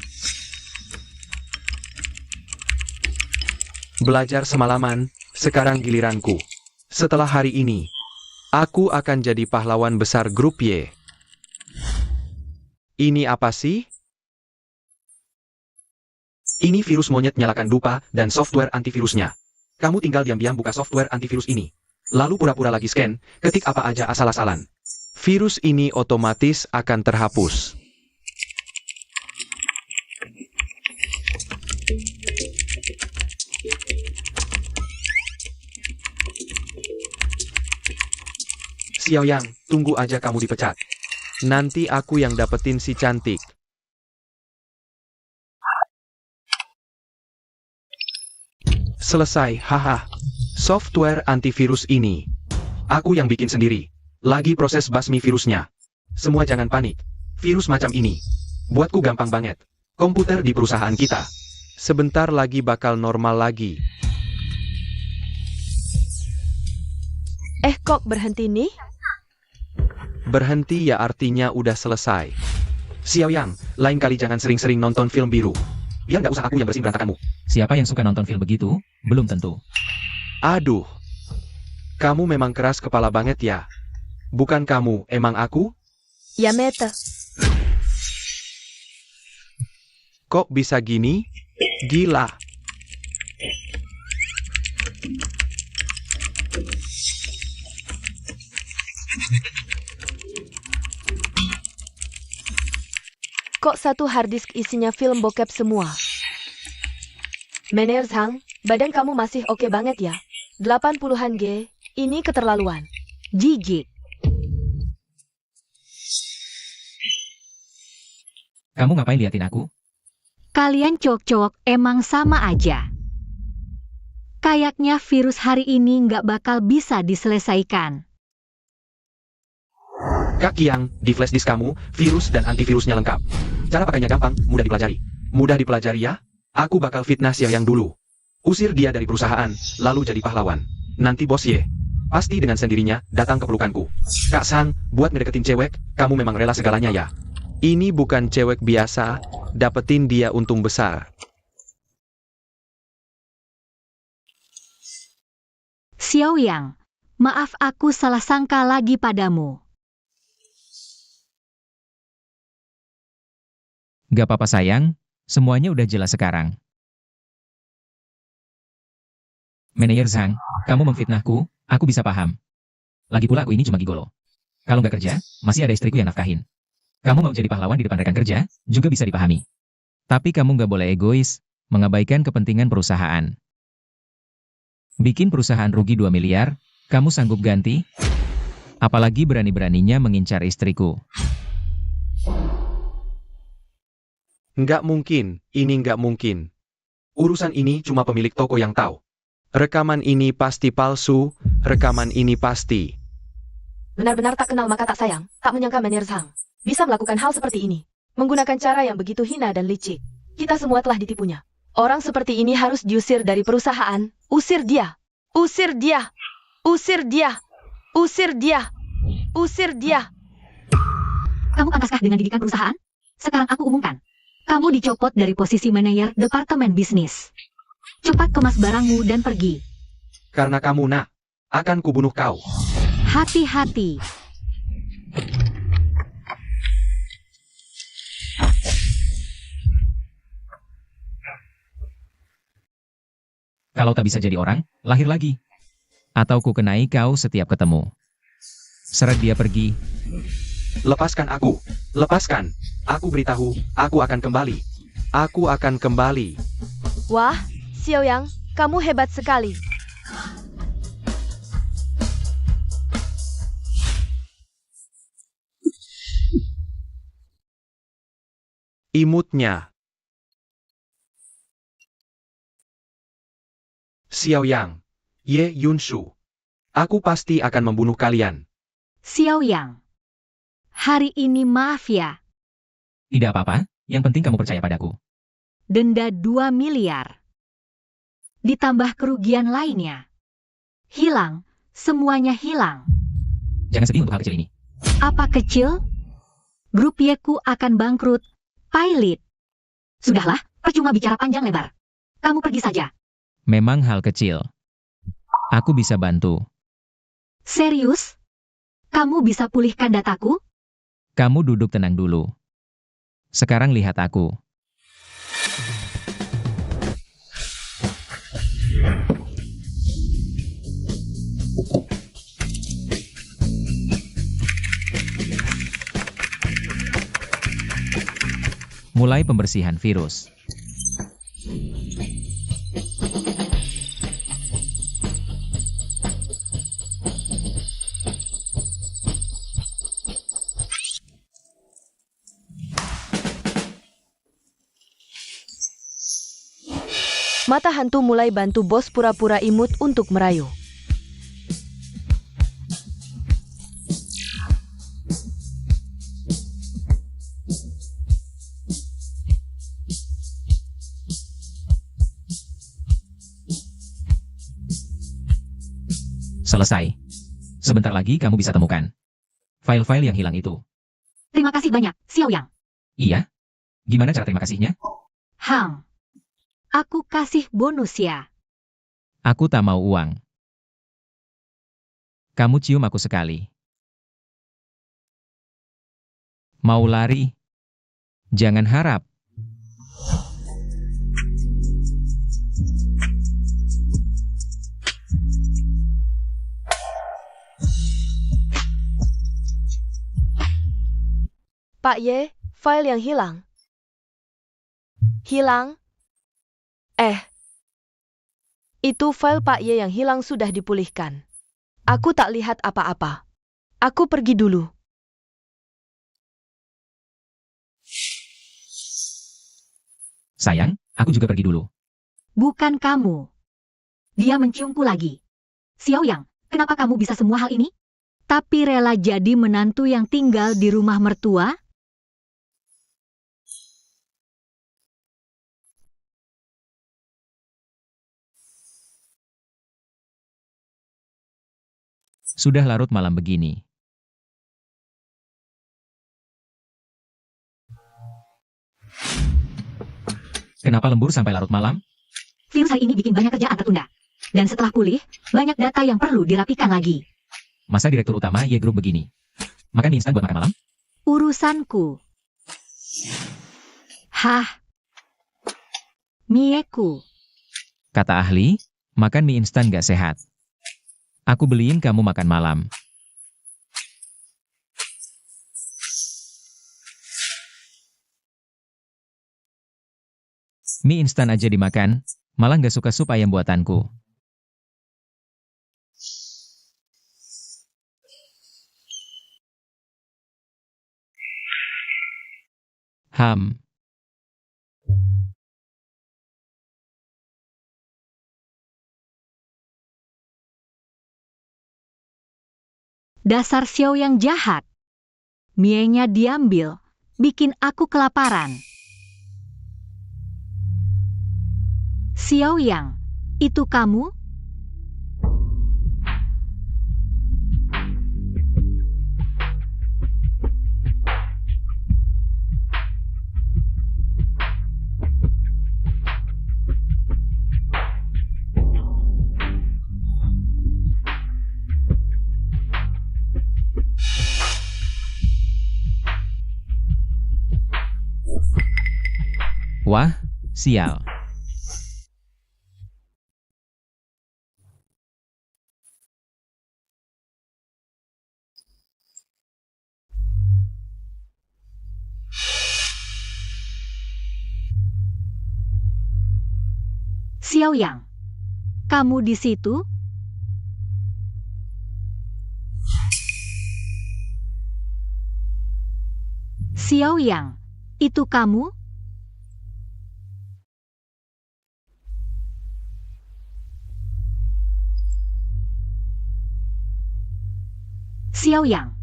Belajar semalaman, sekarang giliranku. Setelah hari ini, aku akan jadi pahlawan besar grup Y. Ini apa sih? Ini virus monyet, nyalakan dupa dan software antivirusnya. Kamu tinggal diam-diam buka software antivirus ini. Lalu pura-pura lagi scan, ketik apa aja asal-asalan. Virus ini otomatis akan terhapus. Xiaoyang, tunggu aja kamu dipecat. Nanti aku yang dapetin si cantik. Selesai, haha. Software antivirus ini, aku yang bikin sendiri. Lagi proses basmi virusnya. Semua jangan panik. Virus macam ini, buatku gampang banget. Komputer di perusahaan kita, sebentar lagi bakal normal lagi. Kok berhenti nih? Berhenti ya artinya udah selesai. Xiaoyang, lain kali jangan sering-sering nonton film biru. Biar nggak usah aku yang bersihin berantakanmu. Siapa yang suka nonton film begitu? Belum tentu. Aduh, kamu memang keras kepala banget ya. Bukan kamu, emang aku? Ya Meta. Kok bisa gini? Gila. Kok satu harddisk isinya film bokep semua? Mener Zhang, badan kamu masih oke banget ya? 80-an G, ini keterlaluan. Jijik. Kamu ngapain liatin aku? Kalian cowok-cowok emang sama aja. Kayaknya virus hari ini nggak bakal bisa diselesaikan. Kak Qiang, di flash disk kamu, virus dan antivirusnya lengkap. Cara pakainya gampang, mudah dipelajari. Mudah dipelajari ya? Aku bakal fitnah Xiaoyang dulu. Usir dia dari perusahaan, lalu jadi pahlawan. Nanti bos Ye, pasti dengan sendirinya datang ke pelukanku. Kak Sang, buat ngedeketin cewek, kamu memang rela segalanya ya? Ini bukan cewek biasa, dapetin dia untung besar. Xiaoyang, maaf aku salah sangka lagi padamu. Gak apa-apa sayang, semuanya udah jelas sekarang. Manajer Zhang, kamu memfitnahku, aku bisa paham. Lagi pula aku ini cuma gigolo. Kalau nggak kerja, masih ada istriku yang nafkahin. Kamu mau jadi pahlawan di depan rekan kerja, juga bisa dipahami. Tapi kamu nggak boleh egois, mengabaikan kepentingan perusahaan. Bikin perusahaan rugi 2 miliar, kamu sanggup ganti? Apalagi berani-beraninya mengincar istriku. Nggak mungkin, ini nggak mungkin. Urusan ini cuma pemilik toko yang tahu. Rekaman ini pasti palsu, rekaman ini pasti. Benar-benar tak kenal maka tak sayang, tak menyangka Mener Zhang bisa melakukan hal seperti ini. Menggunakan cara yang begitu hina dan licik. Kita semua telah ditipunya. Orang seperti ini harus diusir dari perusahaan. Usir dia. Usir dia. Usir dia. Usir dia. Usir dia. Kamu pantaskah dengan didikan perusahaan? Sekarang aku umumkan. Kamu dicopot dari posisi manajer departemen bisnis. Cepat kemas barangmu dan pergi. Karena kamu nak, akan kubunuh kau. Hati-hati. Kalau tak bisa jadi orang, lahir lagi. Atau ku kenai kau setiap ketemu. Seret dia pergi. Lepaskan aku. Lepaskan. Aku beritahu, aku akan kembali. Aku akan kembali. Wah, Xiao Yang, kamu hebat sekali. Imutnya. Xiao Yang. Ye Yunshu. Aku pasti akan membunuh kalian. Xiao Yang. Hari ini maaf ya. Tidak apa-apa, yang penting kamu percaya padaku. Denda 2 miliar. Ditambah kerugian lainnya. Hilang. Semuanya hilang. Jangan sedih untuk hal kecil ini. Apa kecil? Grup Yeku akan bangkrut. Pilot. Sudahlah, percuma bicara panjang lebar. Kamu pergi saja. Memang hal kecil. Aku bisa bantu. Serius? Kamu bisa pulihkan dataku? Kamu duduk tenang dulu. Sekarang lihat aku. Mulai pembersihan virus. Mata hantu mulai bantu bos pura-pura imut untuk merayu. Selesai. Sebentar lagi kamu bisa temukan file-file yang hilang itu. Terima kasih banyak, Xiao Yang. Iya? Gimana cara terima kasihnya? Aku kasih bonus ya. Aku tak mau uang. Kamu cium aku sekali. Mau lari? Jangan harap. Pak Ye, file yang hilang. Hilang? Itu file Pak Ye yang hilang sudah dipulihkan. Aku tak lihat apa-apa. Aku pergi dulu. Sayang, aku juga pergi dulu. Bukan kamu. Dia menciumku lagi. Xiao Yang, kenapa kamu bisa semua hal ini? Tapi rela jadi menantu yang tinggal di rumah mertua? Sudah larut malam begini. Kenapa lembur sampai larut malam? Virus hari ini bikin banyak kerjaan tertunda. Dan setelah pulih, banyak data yang perlu dirapikan lagi. Masa direktur utama Y Group begini? Makan mie instan buat makan malam? Urusanku. Mieku. Kata ahli, makan mie instan gak sehat. Aku beliin kamu makan malam. Mie instan aja dimakan, malah gak suka sup ayam buatanku. Dasar Xiao yang jahat. Mienya diambil, bikin aku kelaparan. Xiao Yang, itu kamu? Wah, sial. Xiao Yang, kamu di situ? Xiao Yang, itu kamu? Xiao Yang,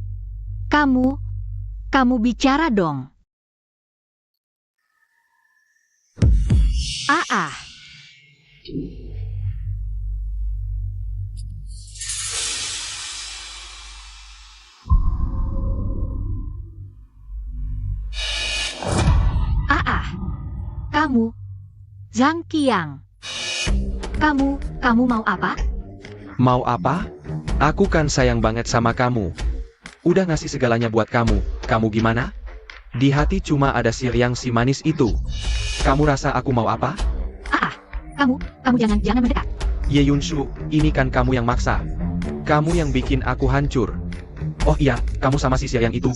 kamu bicara dong. Ah. Kamu, Zhang Qiang. Kamu mau apa? Mau apa? Aku kan sayang banget sama kamu. Udah ngasih segalanya buat kamu. Kamu gimana? Di hati cuma ada Siriang si manis itu. Kamu rasa aku mau apa? Kamu jangan mendekat. Ye Yunshu, ini kan kamu yang maksa. Kamu yang bikin aku hancur. Oh iya, kamu sama si Siriang itu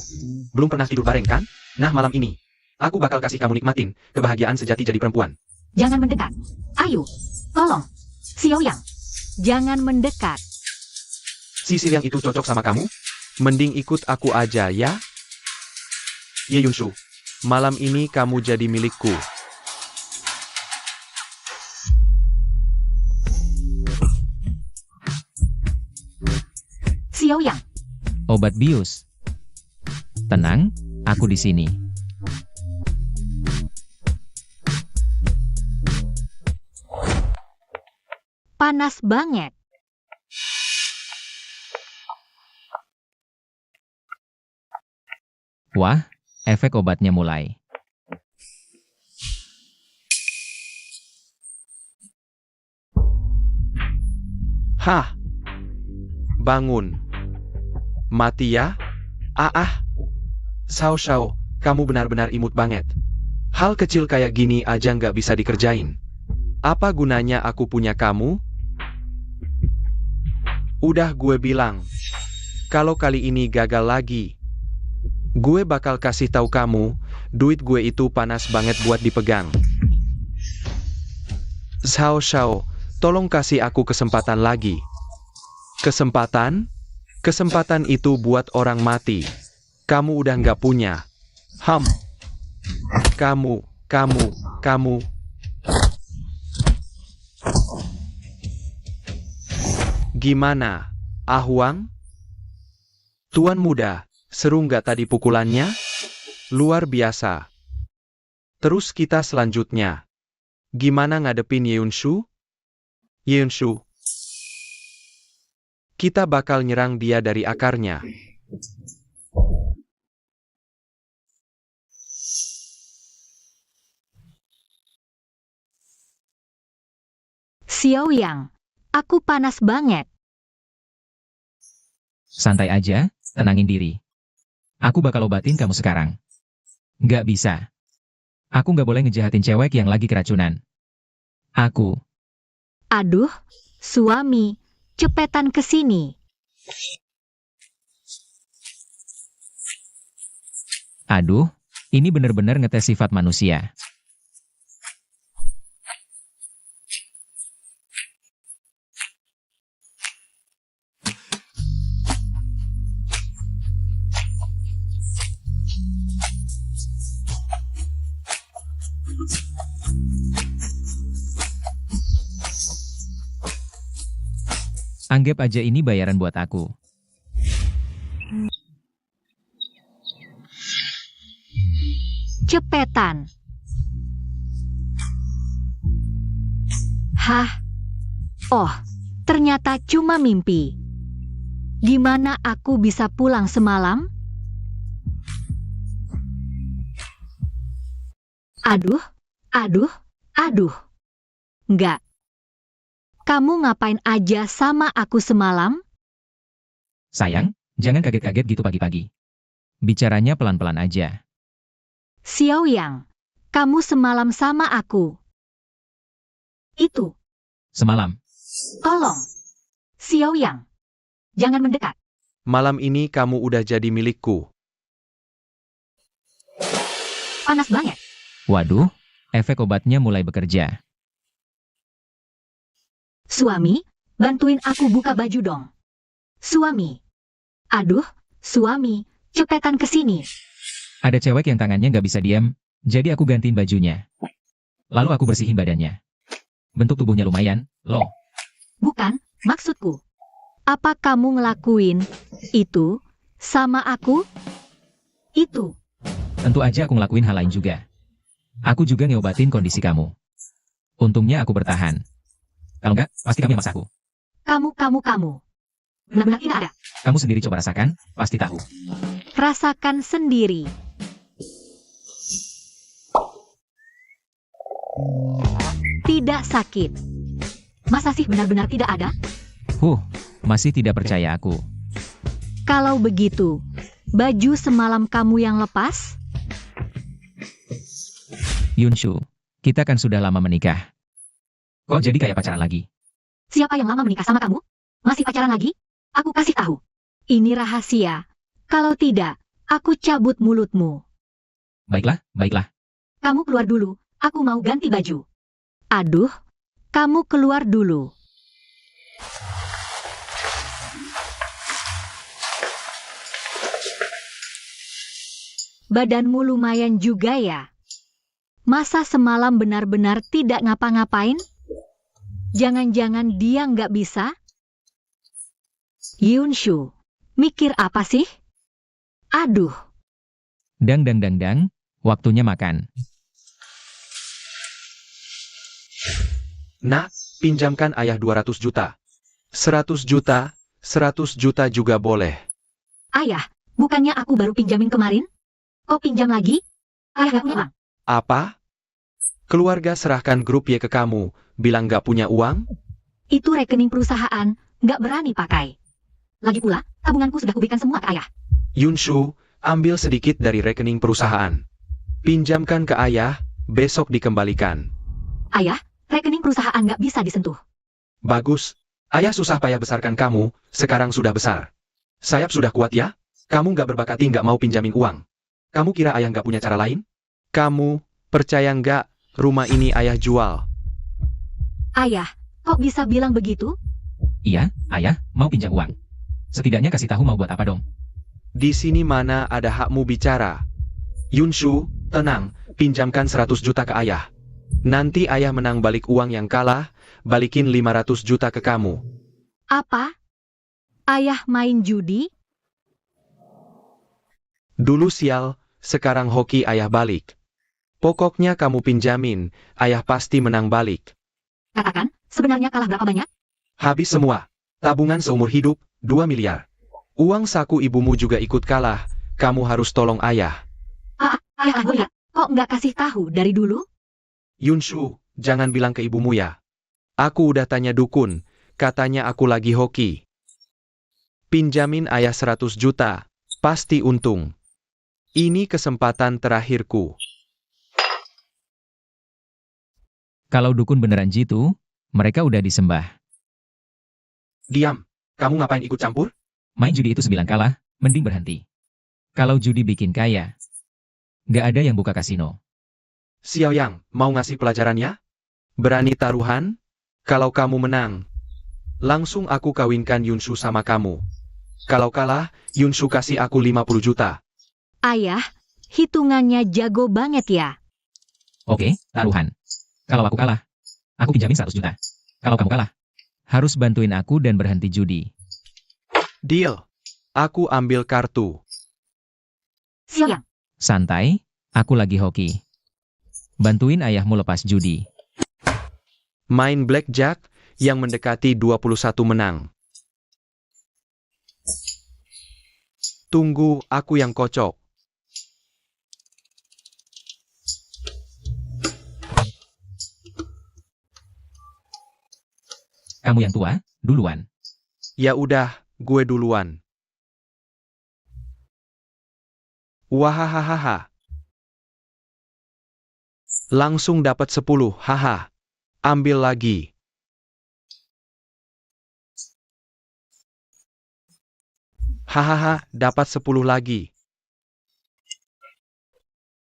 belum pernah tidur bareng kan? Nah malam ini, aku bakal kasih kamu nikmatin kebahagiaan sejati jadi perempuan. Jangan mendekat. Ayo, tolong. Xiao Yang, jangan mendekat. Si Siriang itu cocok sama kamu? Mending ikut aku aja ya? Ye Yunshu, malam ini kamu jadi milikku. Xiao Yang, Obat bius. Tenang, aku di sini. panas banget. Wah, efek obatnya mulai. Hah? Bangun. Mati ya? Sao, kamu benar-benar imut banget. Hal kecil kayak gini aja nggak bisa dikerjain. Apa gunanya aku punya kamu? Udah gue bilang. Kalau kali ini gagal lagi, gue bakal kasih tahu kamu, duit gue itu panas banget buat dipegang. Sao, tolong kasih aku kesempatan lagi. Kesempatan? Kesempatan itu buat orang mati. Kamu udah nggak punya. Kamu. Gimana, Ahuang? Tuan muda, seru nggak tadi pukulannya? Luar biasa. Terus kita selanjutnya. Gimana ngadepin Yunshu? Yunshu. Kita bakal nyerang dia dari akarnya. Xiao Yang, aku panas banget. Santai aja, tenangin diri. Aku bakal obatin kamu sekarang. Nggak bisa. Aku nggak boleh ngejahatin cewek yang lagi keracunan. Aku. Aduh, suami, cepetan ke sini. Aduh, ini bener-bener ngetes sifat manusia. Anggap aja ini bayaran buat aku. Cepetan. Hah? Oh, ternyata cuma mimpi. Gimana aku bisa pulang semalam? Aduh. Enggak. Kamu ngapain aja sama aku semalam? Sayang, jangan kaget-kaget gitu pagi-pagi. Bicaranya pelan-pelan aja. Xiao Yang, Kamu semalam sama aku. Itu, Semalam. tolong. Xiao Yang, jangan mendekat. Malam ini kamu udah jadi milikku. Panas banget. Waduh, efek obatnya mulai bekerja. Suami, bantuin aku buka baju dong. Suami. Aduh, suami, cepetan ke sini. Ada cewek yang tangannya nggak bisa diam, jadi aku gantiin bajunya. Lalu aku bersihin badannya. Bentuk tubuhnya lumayan, loh. Bukan, maksudku. Apa kamu ngelakuin itu sama aku? Itu. Tentu aja aku ngelakuin hal lain juga. Aku juga ngeobatin kondisi kamu. Untungnya aku bertahan. Kalau nggak, pasti kamu yang maksaku. Kamu. Benar-benar tidak ada. Kamu sendiri coba rasakan, pasti tahu. Rasakan sendiri. Tidak sakit. Masa sih benar-benar tidak ada? Masih tidak percaya aku. Kalau begitu, baju semalam kamu yang lepas? Yunshu, kita kan sudah lama menikah. Kok jadi kayak pacaran lagi? Siapa yang lama menikah sama kamu? Masih pacaran lagi? Aku kasih tahu. Ini rahasia. Kalau tidak, aku cabut mulutmu. Baiklah. Kamu keluar dulu, aku mau ganti baju. Aduh, kamu keluar dulu. Badanmu lumayan juga ya. Masa semalam benar-benar tidak ngapa-ngapain? Jangan-jangan dia nggak bisa? Yunshu, mikir apa sih? Aduh, Dang, waktunya makan. Nak, pinjamkan ayah 200 juta. 100 juta, 100 juta juga boleh. ayah, bukannya aku baru pinjamin kemarin? Kok pinjam lagi? Ayah nggak punya uang. Apa? Keluarga serahkan grup Y ke kamu, bilang nggak punya uang? Itu rekening perusahaan, nggak berani pakai. Lagi pula, tabunganku sudah kuberikan semua ke ayah. Yunshu, ambil sedikit dari rekening perusahaan. Pinjamkan ke ayah, besok dikembalikan. Ayah, rekening perusahaan nggak bisa disentuh. Bagus. Ayah susah payah besarkan kamu, sekarang sudah besar. Sayap sudah kuat ya? Kamu nggak berbakati nggak mau pinjamin uang. Kamu kira ayah nggak punya cara lain? Kamu, percaya nggak, rumah ini ayah jual. Ayah, kok bisa bilang begitu? Iya, ayah, mau pinjam uang. Setidaknya kasih tahu mau buat apa dong. Di sini mana ada hakmu bicara? Yunshu, tenang, pinjamkan 100 juta ke ayah. Nanti ayah menang balik uang yang kalah, balikin 500 juta ke kamu. Apa? Ayah main judi? Dulu sial, sekarang hoki ayah balik. Pokoknya kamu pinjamin, ayah pasti menang balik. Katakan, sebenarnya kalah berapa banyak? Habis semua. Tabungan seumur hidup, 2 miliar. Uang saku ibumu juga ikut kalah, kamu harus tolong ayah. Ayah lihat, kok nggak kasih tahu dari dulu? Yunshu, jangan bilang ke ibumu ya. Aku udah tanya dukun, katanya aku lagi hoki. Pinjamin ayah 100 juta, pasti untung. Ini kesempatan terakhirku. Kalau dukun beneran jitu, mereka udah disembah. Diam, kamu ngapain ikut campur? Main judi itu 9 kalah, mending berhenti. Kalau judi bikin kaya, nggak ada yang buka kasino. Xiao Yang, mau ngasih pelajarannya? Berani taruhan? Kalau kamu menang, langsung aku kawinkan Yunshu sama kamu. Kalau kalah, Yunshu kasih aku 50 juta. Ayah, hitungannya jago banget ya. Oke, taruhan. Kalau aku kalah, aku pinjamin 100 juta. Kalau kamu kalah, harus bantuin aku dan berhenti judi. Deal. Aku ambil kartu. Siang. Santai, aku lagi hoki. Bantuin ayahmu lepas judi. Main blackjack, yang mendekati 21 menang. Tunggu, aku yang kocok. Kamu yang tua, duluan. Ya udah, gue duluan. Wahahaha. Langsung dapat 10, haha. Ambil lagi. Hahaha, dapat 10 lagi.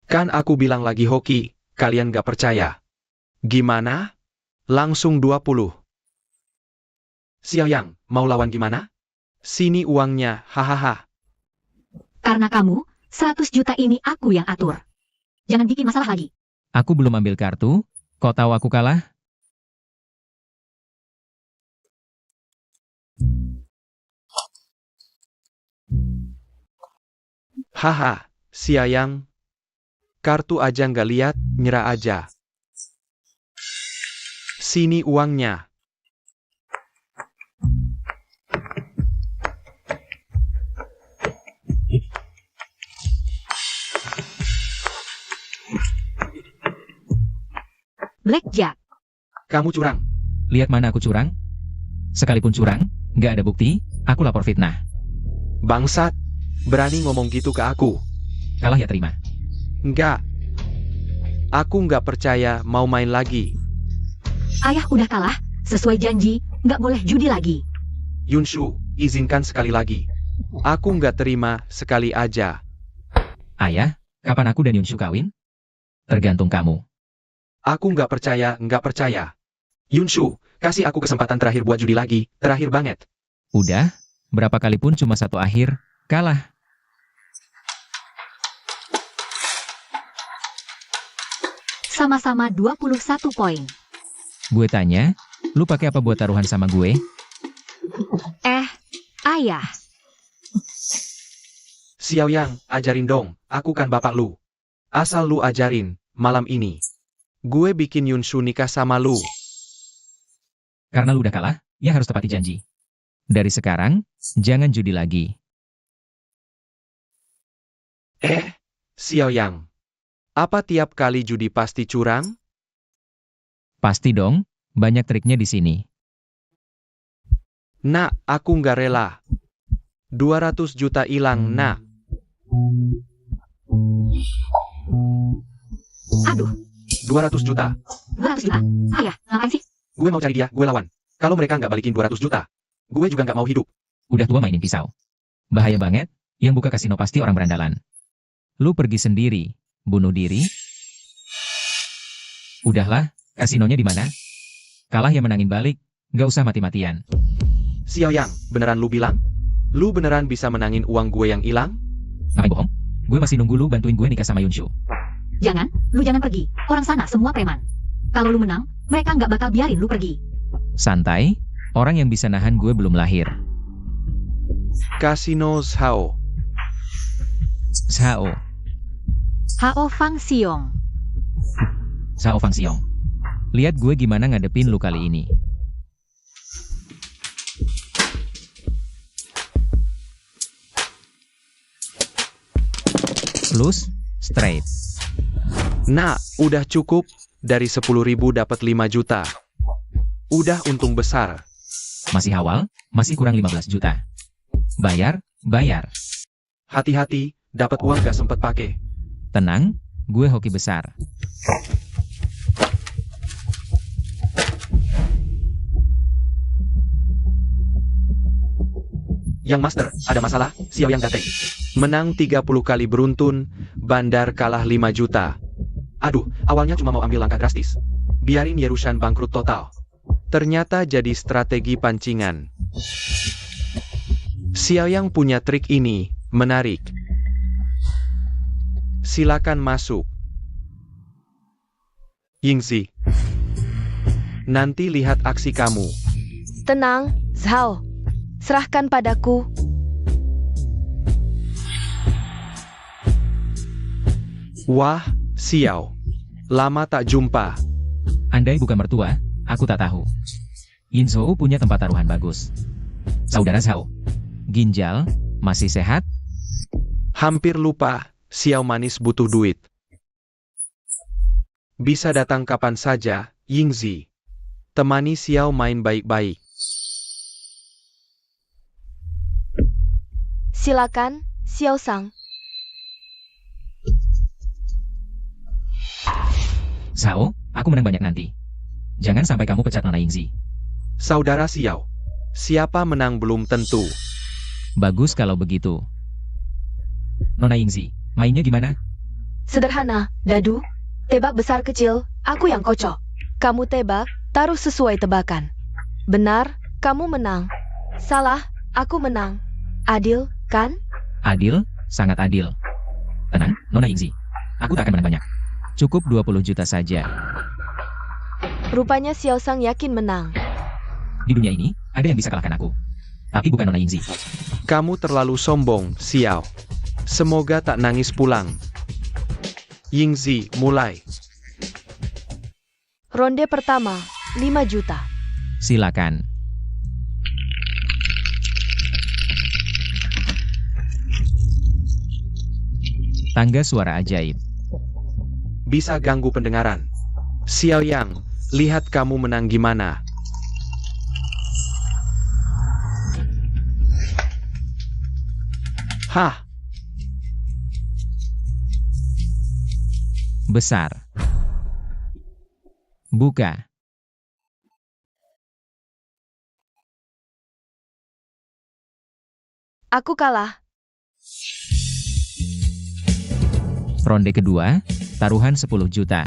Kan aku bilang lagi hoki, kalian gak percaya. Gimana? Langsung 20. Xiao Yang, mau lawan gimana? Sini uangnya, hahaha. Karena kamu, 100 juta ini aku yang atur. Jangan bikin masalah lagi. Aku belum ambil kartu, kok tahu aku kalah? Haha, Xiao Yang. Kartu aja nggak lihat, nyerah aja. Sini uangnya. Blackjack. Kamu curang. Lihat mana aku curang? Sekalipun curang, nggak ada bukti, aku lapor fitnah. Bangsat. Berani ngomong gitu ke aku. Kalah ya terima. Enggak. Aku nggak percaya mau main lagi. Ayah udah kalah, sesuai janji, nggak boleh judi lagi. Yunshu, izinkan sekali lagi. Aku nggak terima sekali aja. Ayah, kapan aku dan Yunshu kawin? Tergantung kamu. Aku nggak percaya, nggak percaya. Yunshu, kasih aku kesempatan terakhir buat judi lagi, terakhir banget. Udah, berapa kali pun cuma satu akhir, kalah. Sama-sama 21 poin. Gue tanya, lu pakai apa buat taruhan sama gue? Ayah. Xiao Yang, ajarin dong, aku kan bapak lu. Asal lu ajarin, malam ini. Gue bikin Yunshu nikah sama lu. Karena lu udah kalah, ya harus tepati janji. Dari sekarang, jangan judi lagi. Xiao Yang. Apa tiap kali judi pasti curang? Pasti dong, banyak triknya di sini. Nak, aku nggak rela. 200 juta hilang, nak. Aduh, 200 juta. 200 juta. Ayah, ngapain sih? Gue mau cari dia, gue lawan. Kalau mereka nggak balikin 200 juta, gue juga nggak mau hidup. Udah tua mainin pisau. Bahaya banget, yang buka kasino pasti orang berandalan. Lu pergi sendiri, bunuh diri. Udahlah, kasinonya di mana? Kalah ya menangin balik, nggak usah mati-matian. Xiao Yang, beneran lu bilang? Lu beneran bisa menangin uang gue yang hilang? Ngapain bohong? Gue masih nunggu lu bantuin gue nikah sama Yunshu. Lu jangan pergi. Orang sana semua preman. Kalau lu menang, mereka nggak bakal biarin lu pergi. Santai, orang yang bisa nahan gue belum lahir. Kasino Zhao. Zhao, Hao Fang Xiong. Zhao Fang Xiong. Lihat gue gimana ngadepin lu kali ini. Plus, straight. Nah, udah cukup. Dari 10.000 dapat 5 juta. Udah untung besar. Masih awal, masih kurang 15 juta. Bayar, bayar. Hati-hati, dapat uang gak sempet pakai. Tenang, gue hoki besar. Yang master, ada masalah, Xiao Yang dateng. Menang 30 kali beruntun, bandar kalah 5 juta. Aduh, awalnya cuma mau ambil langkah drastis. Biarin Yerushan bangkrut total. Ternyata jadi strategi pancingan. Xiao Yang punya trik ini, menarik. Silakan masuk. Yingzi. Nanti lihat aksi kamu. Tenang, Zhao. Serahkan padaku. Wah, Xiao. Lama tak jumpa. Andai bukan mertua, aku tak tahu. Yinzhou punya tempat taruhan bagus. Saudara Zhao, ginjal, masih sehat? Hampir lupa, Xiao manis butuh duit. Bisa datang kapan saja, Yingzi. Temani Xiao main baik-baik. Silakan, Xiao Sang. Zhao, aku menang banyak nanti. Jangan sampai kamu pecat Nona Yingzi. Saudara Xiao, siapa menang belum tentu. Bagus kalau begitu. Nona Yingzi, mainnya gimana? Sederhana, Dadu. Tebak besar kecil, aku yang kocok. Kamu tebak, taruh sesuai tebakan. Benar, kamu menang. Salah, aku menang. Adil, kan? Adil, sangat adil. Tenang, Nona Yingzi. Aku tak akan menang banyak. Cukup 20 juta saja. Rupanya Xiao Sang yakin menang. Di dunia ini, ada yang bisa kalahkan aku. Tapi bukan Nona Yingzi. Kamu terlalu sombong, Xiao. Semoga tak nangis pulang. Yingzi, mulai. Ronde pertama, 5 juta. Silakan. Tangga suara ajaib. Bisa ganggu pendengaran. Xiao Yang, lihat kamu menang gimana. Hah, Besar. Buka. Aku kalah. Ronde kedua, taruhan 10 juta.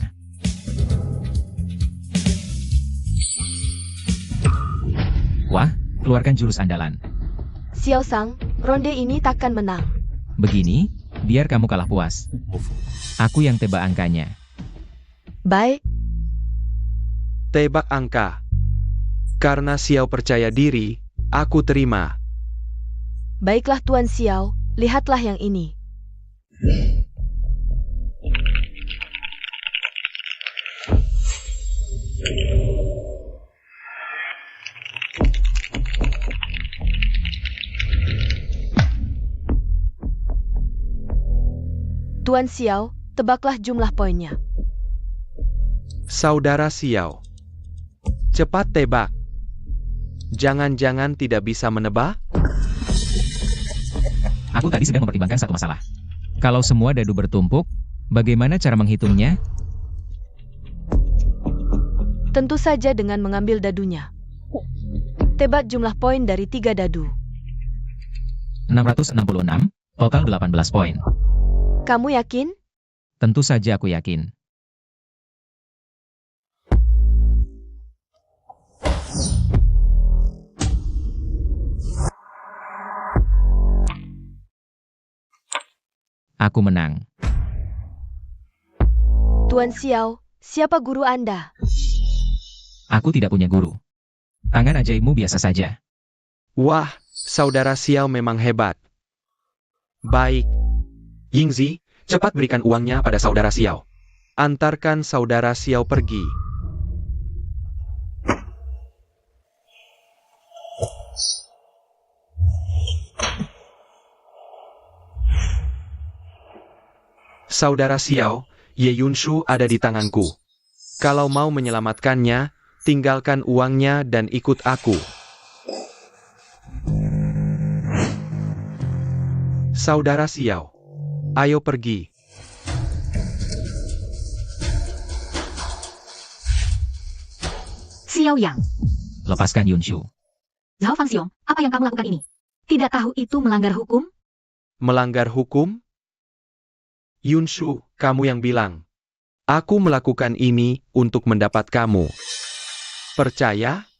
Wah, keluarkan jurus andalan. Xiao Sang, ronde ini takkan menang. Begini, biar kamu kalah puas. Aku yang tebak angkanya. Baik, tebak angka. Karena Xiao percaya diri, aku terima. baiklah Tuan Xiao, lihatlah yang ini. Tuan Xiao, tebaklah jumlah poinnya. Saudara Xiao, cepat tebak. Jangan-jangan tidak bisa menebak? Aku tadi sedang mempertimbangkan satu masalah. Kalau semua dadu bertumpuk, bagaimana cara menghitungnya? Tentu saja dengan mengambil dadunya. Tebak jumlah poin dari 3 dadu. 666, total 18 poin. Kamu yakin? Tentu saja aku yakin. Aku menang. Tuan Xiao, siapa guru Anda? Aku tidak punya guru. Tangan ajaibmu biasa saja. Wah, saudara Xiao memang hebat. Baik. Yingzi, cepat berikan uangnya pada saudara Xiao. Antarkan saudara Xiao pergi. Saudara Xiao, Ye Yunshu ada di tanganku. Kalau mau menyelamatkannya, tinggalkan uangnya dan ikut aku. Saudara Xiao, ayo pergi. Xiao Yang, Lepaskan Yunshu. Zhao Fangxiong, apa yang kamu lakukan ini? Tidak tahu itu melanggar hukum? Melanggar hukum? Yunshu, kamu yang bilang. Aku melakukan ini untuk mendapat kamu. Percaya?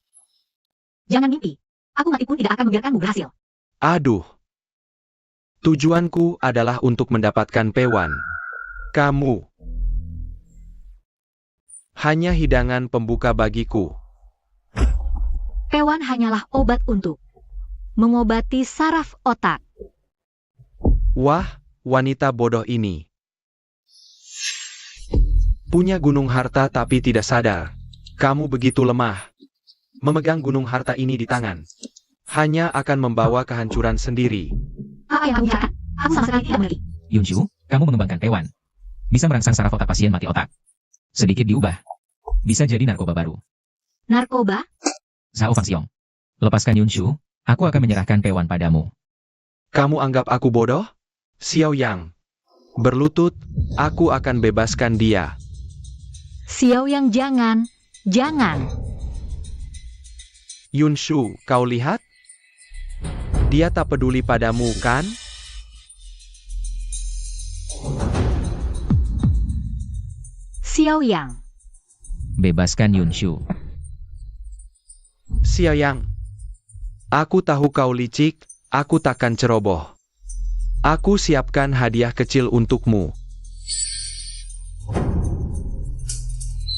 Jangan mimpi. Aku mati pun tidak akan membiarkanmu berhasil. Aduh. Tujuanku adalah untuk mendapatkan Pewan. Kamu. Hanya hidangan pembuka bagiku. Pewan hanyalah obat untuk mengobati saraf otak. Wah, wanita bodoh ini. Punya gunung harta tapi tidak sadar. Kamu begitu lemah. Memegang gunung harta ini di tangan. Hanya akan membawa kehancuran sendiri. Apa yang kamu bicarakan? Aku sama sekali tidak mengerti. Yunshu, kamu mengembangkan Pewan. Bisa merangsang saraf otak pasien mati otak. Sedikit diubah. Bisa jadi narkoba baru. Narkoba? Zhao Fangxiong. Lepaskan Yunshu, aku akan menyerahkan Pewan padamu. Kamu anggap aku bodoh? Xiao Yang. Berlutut, aku akan bebaskan dia. Xiao Yang jangan, jangan. Yunshu, kau lihat? Dia tak peduli padamu, kan? Xiao Yang, Bebaskan Yunshu. Xiao Yang. Aku tahu kau licik, aku takkan ceroboh. Aku siapkan hadiah kecil untukmu.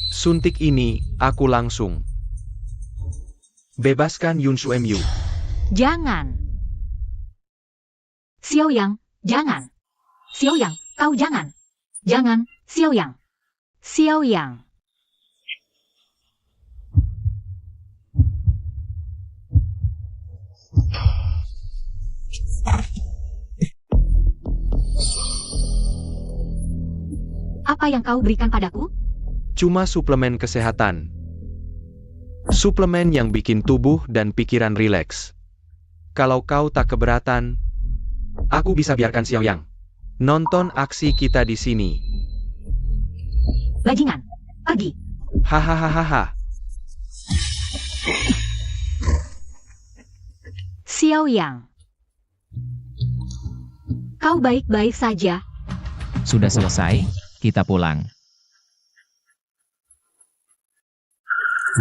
Suntik ini, aku langsung. Bebaskan Yunshu Mu. jangan. Xiao Yang, jangan. Xiao Yang, kau jangan. Jangan, Xiao Yang. Xiao Yang. Apa yang kau berikan padaku? Cuma suplemen kesehatan. Suplemen yang bikin tubuh dan pikiran rileks. Kalau kau tak keberatan, aku bisa biarkan Xiao Yang nonton aksi kita di sini. Bajingan, pergi. Hahaha. Xiao Yang. Kau baik-baik saja. Sudah selesai, kita pulang.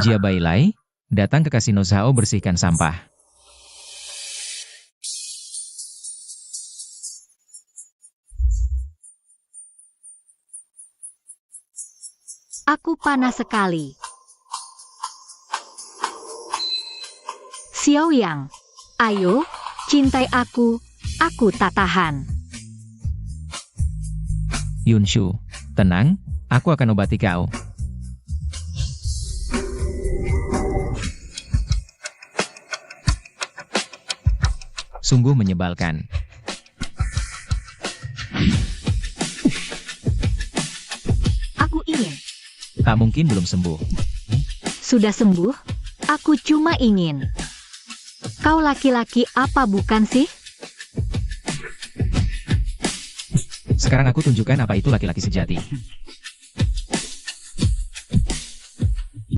Jia Bailai, datang ke kasino Zhao bersihkan sampah. Aku panas sekali. Xiao Yang, ayo, cintai aku tak tahan. Yunshu, tenang, aku akan obati kau. Sungguh menyebalkan. Aku ingin. Tak mungkin belum sembuh. Sudah sembuh? Aku cuma ingin. Kau laki-laki apa bukan sih? Sekarang aku tunjukkan apa itu laki-laki sejati.